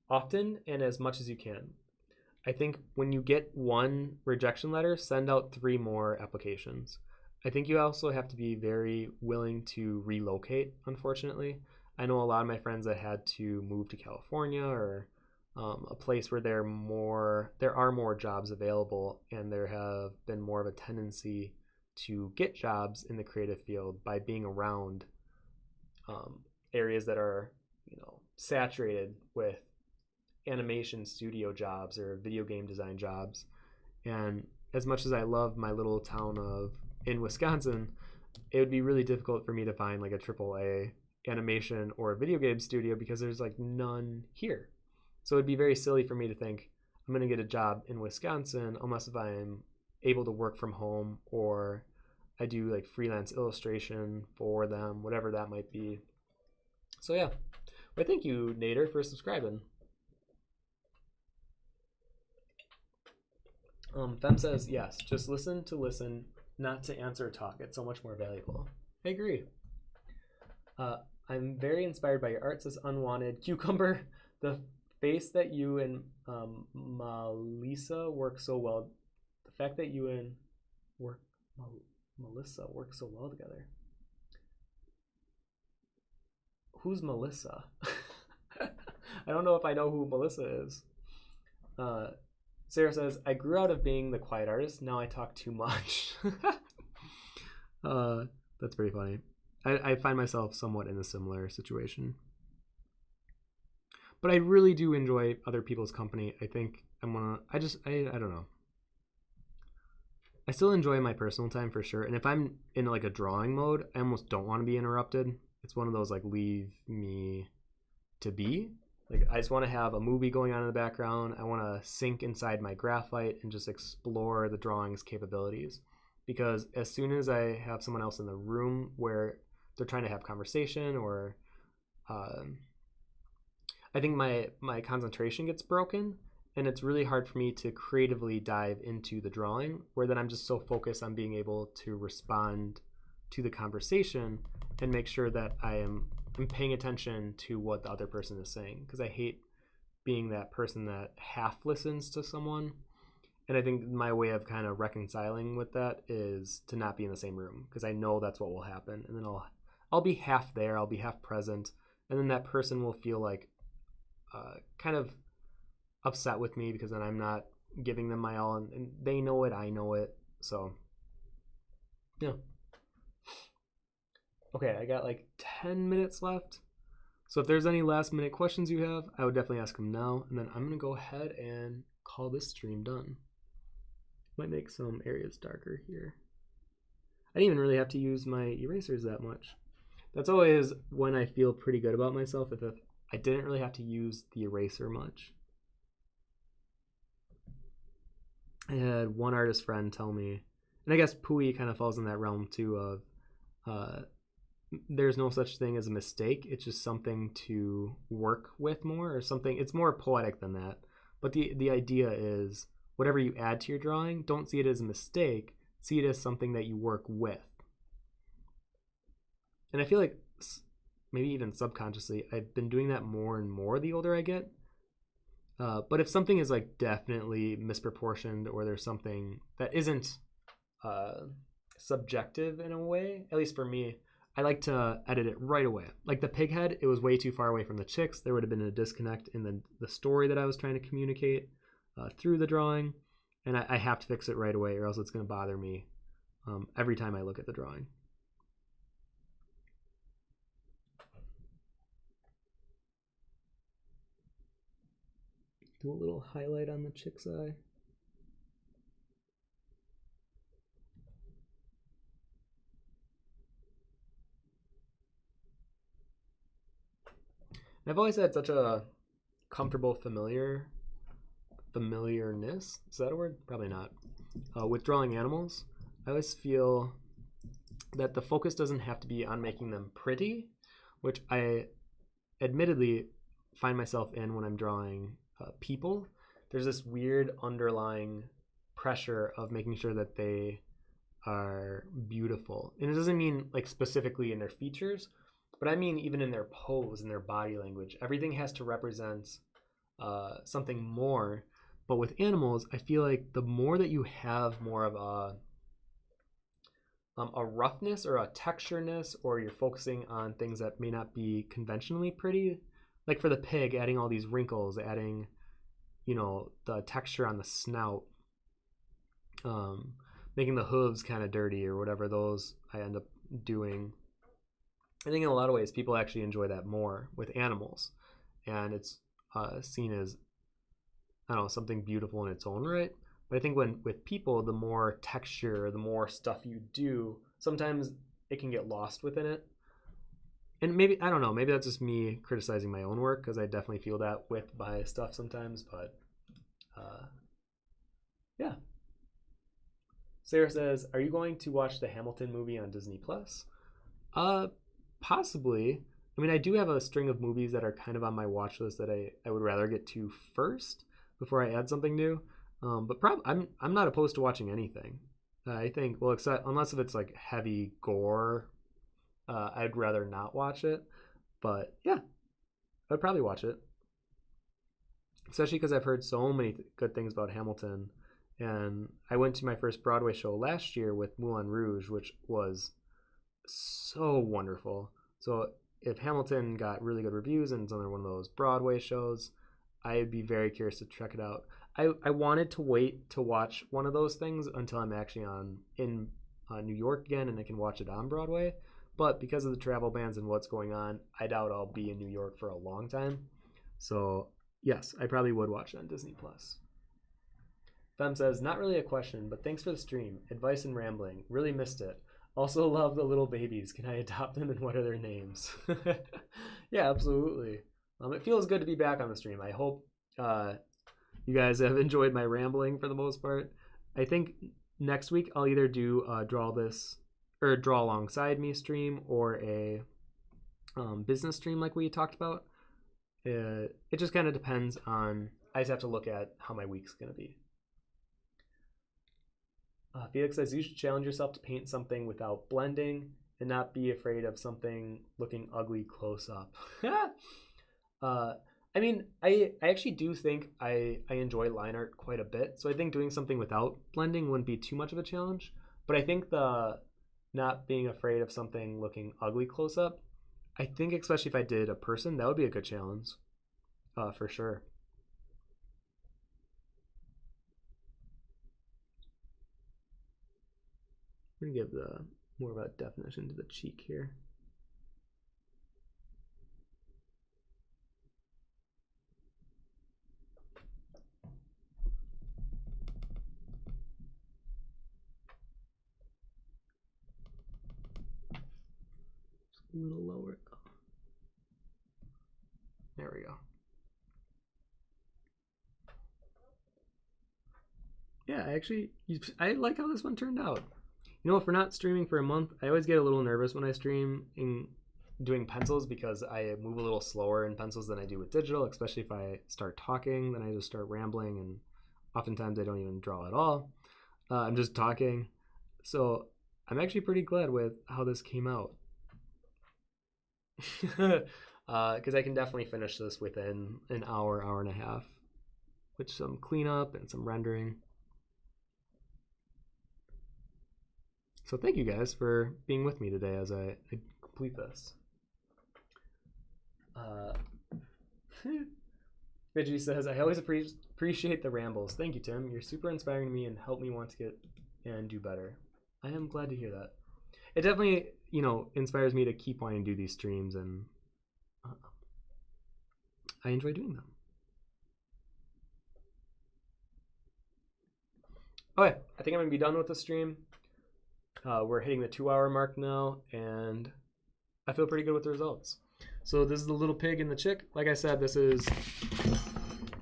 often and as much as you can. I think when you get one rejection letter, send out 3 more applications. I think you also have to be very willing to relocate, unfortunately. I know a lot of my friends that had to move to California or a place where there are more jobs available, and there have been more of a tendency to get jobs in the creative field by being around areas that are, saturated with animation studio jobs or video game design jobs. And as much as I love my little town in Wisconsin, it would be really difficult for me to find like a AAA animation or a video game studio because there's like none here. So it'd be very silly for me to think I'm going to get a job in Wisconsin unless if I'm able to work from home or I do like freelance illustration for them, whatever that might be. So yeah, well, thank you, Nader, for subscribing. Fem says, yes, just listen, not to answer talk. It's so much more valuable. I agree. I'm very inspired by your art, says Unwanted Cucumber. The face that you and Melissa work so well. The fact that you and Melissa work so well together. Who's Melissa? I don't know if I know who Melissa is. Sarah says, I grew out of being the quiet artist. Now I talk too much. That's pretty funny. I find myself somewhat in a similar situation. But I really do enjoy other people's company. I think I don't know. I still enjoy my personal time for sure. And if I'm in like a drawing mode, I almost don't want to be interrupted. It's one of those like leave me to be. Like I just want to have a movie going on in the background. I want to sink inside my graphite and just explore the drawing's capabilities. Because as soon as I have someone else in the room where they're trying to have conversation or I think my concentration gets broken and it's really hard for me to creatively dive into the drawing, where then I'm just so focused on being able to respond to the conversation and make sure that I'm paying attention to what the other person is saying, because I hate being that person that half listens to someone. And I think my way of kind of reconciling with that is to not be in the same room, because I know that's what will happen. And then I'll be half there, I'll be half present, and then that person will feel like kind of upset with me because then I'm not giving them my all, and they know it, I know it. So yeah. Okay, I got like 10 minutes left. So if there's any last minute questions you have, I would definitely ask them now. And then I'm going to go ahead and call this stream done. Might make some areas darker here. I didn't even really have to use my erasers that much. That's always when I feel pretty good about myself, if I didn't really have to use the eraser much. I had one artist friend tell me, and I guess Pui kind of falls in that realm too, of there's no such thing as a mistake. It's just something to work with more, or something. It's more poetic than that. But the idea is whatever you add to your drawing, don't see it as a mistake. See it as something that you work with. And I feel like maybe even subconsciously, I've been doing that more and more the older I get. But if something is like definitely misproportioned, or there's something that isn't subjective in a way, at least for me, I like to edit it right away. Like the pig head, it was way too far away from the chicks. There would have been a disconnect in the story that I was trying to communicate through the drawing. And I have to fix it right away, or else it's going to bother me every time I look at the drawing. Do a little highlight on the chick's eye. I've always had such a comfortable familiarness, is that a word? Probably not. With drawing animals, I always feel that the focus doesn't have to be on making them pretty, which I admittedly find myself in when I'm drawing people. There's this weird underlying pressure of making sure that they are beautiful. And it doesn't mean like specifically in their features, but I mean even in their pose and their body language. Everything has to represent something more. But with animals, I feel like the more that you have more of a roughness or a textureness, or you're focusing on things that may not be conventionally pretty. Like for the pig, adding all these wrinkles, adding, the texture on the snout, making the hooves kind of dirty or whatever those I end up doing. I think in a lot of ways people actually enjoy that more with animals, and it's seen as, I don't know, something beautiful in its own right. But I think with people, the more texture, the more stuff you do, sometimes it can get lost within it. And maybe, I don't know, maybe that's just me criticizing my own work, because I definitely feel that with my stuff sometimes. But yeah. Sarah says, are you going to watch the Hamilton movie on Disney Plus? Possibly. I mean, I do have a string of movies that are kind of on my watch list that I would rather get to first before I add something new. But I'm not opposed to watching anything. I think, well, except unless if it's like heavy gore, I'd rather not watch it. But yeah, I'd probably watch it, especially because I've heard so many good things about Hamilton. And I went to my first Broadway show last year with Moulin Rouge, which was so wonderful. So if Hamilton got really good reviews and it's another one of those Broadway shows, I'd be very curious to check it out. I wanted to wait to watch one of those things until I'm actually in New York again and I can watch it on Broadway. But because of the travel bans and what's going on, I doubt I'll be in New York for a long time. So yes, I probably would watch it on Disney Plus. Fem says, not really a question, but thanks for the stream. Advice and rambling. Really missed it. Also love the little babies. Can I adopt them and what are their names? Yeah, absolutely. It feels good to be back on the stream. I hope you guys have enjoyed my rambling for the most part. I think next week I'll either do draw alongside me stream or a business stream like we talked about. It just kind of depends on, I just have to look at how my week's going to be. Felix says, you should challenge yourself to paint something without blending and not be afraid of something looking ugly close up. I mean, I actually do think I enjoy line art quite a bit. So I think doing something without blending wouldn't be too much of a challenge. But I think the not being afraid of something looking ugly close up, I think especially if I did a person, that would be a good challenge for sure. I'm going to give more of a definition to the cheek here. Just a little lower. There we go. Yeah, I like how this one turned out. If we're not streaming for a month, I always get a little nervous when I stream in doing pencils because I move a little slower in pencils than I do with digital, especially if I start talking, then I just start rambling, and oftentimes I don't even draw at all. I'm just talking. So I'm actually pretty glad with how this came out. Because I can definitely finish this within an hour, hour and a half, with some cleanup and some rendering. So thank you guys for being with me today as I complete this. Vigi says, I always appreciate the rambles. Thank you, Tim. You're super inspiring to me and help me want to get and do better. I am glad to hear that. It definitely, inspires me to keep wanting to do these streams, and I enjoy doing them. Okay, I think I'm going to be done with the stream. We're hitting the 2-hour mark now, and I feel pretty good with the results. So this is the little pig and the chick. Like I said, this is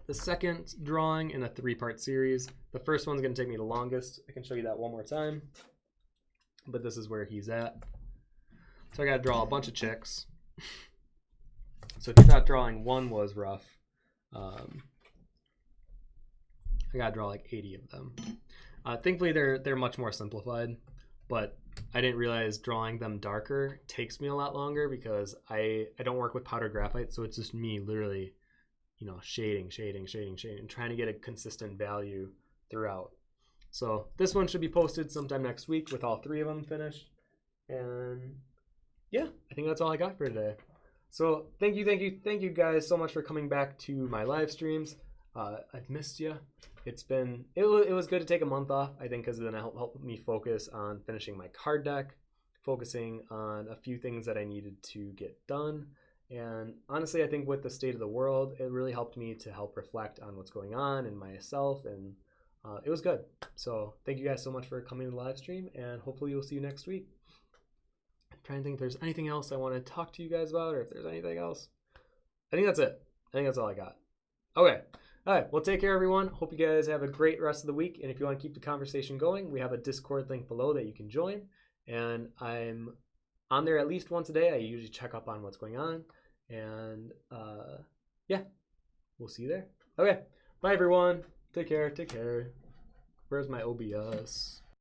the second drawing in a 3-part series. The first one's going to take me the longest. I can show you that one more time. But this is where he's at. So I got to draw a bunch of chicks. So if you thought drawing one was rough, I got to draw like 80 of them. Thankfully, they're much more simplified. But I didn't realize drawing them darker takes me a lot longer because I don't work with powder graphite, so it's just me literally, shading, and trying to get a consistent value throughout. So this one should be posted sometime next week with all 3 of them finished. And yeah, I think that's all I got for today. So thank you guys so much for coming back to my live streams. I've missed you. It was good to take a month off, I think, because then it helped me focus on finishing my card deck, focusing on a few things that I needed to get done. And honestly, I think with the state of the world, it really helped me to help reflect on what's going on and myself, and it was good. So thank you guys so much for coming to the live stream, and hopefully we'll see you next week. I'm trying to think if there's anything else I want to talk to you guys about, or if there's anything else. I think that's it. I think that's all I got. Okay. All right. Well, take care, everyone. Hope you guys have a great rest of the week. And if you want to keep the conversation going, we have a Discord link below that you can join. And I'm on there at least once a day. I usually check up on what's going on. And yeah, we'll see you there. Okay. Bye, everyone. Take care. Take care. Where's my OBS?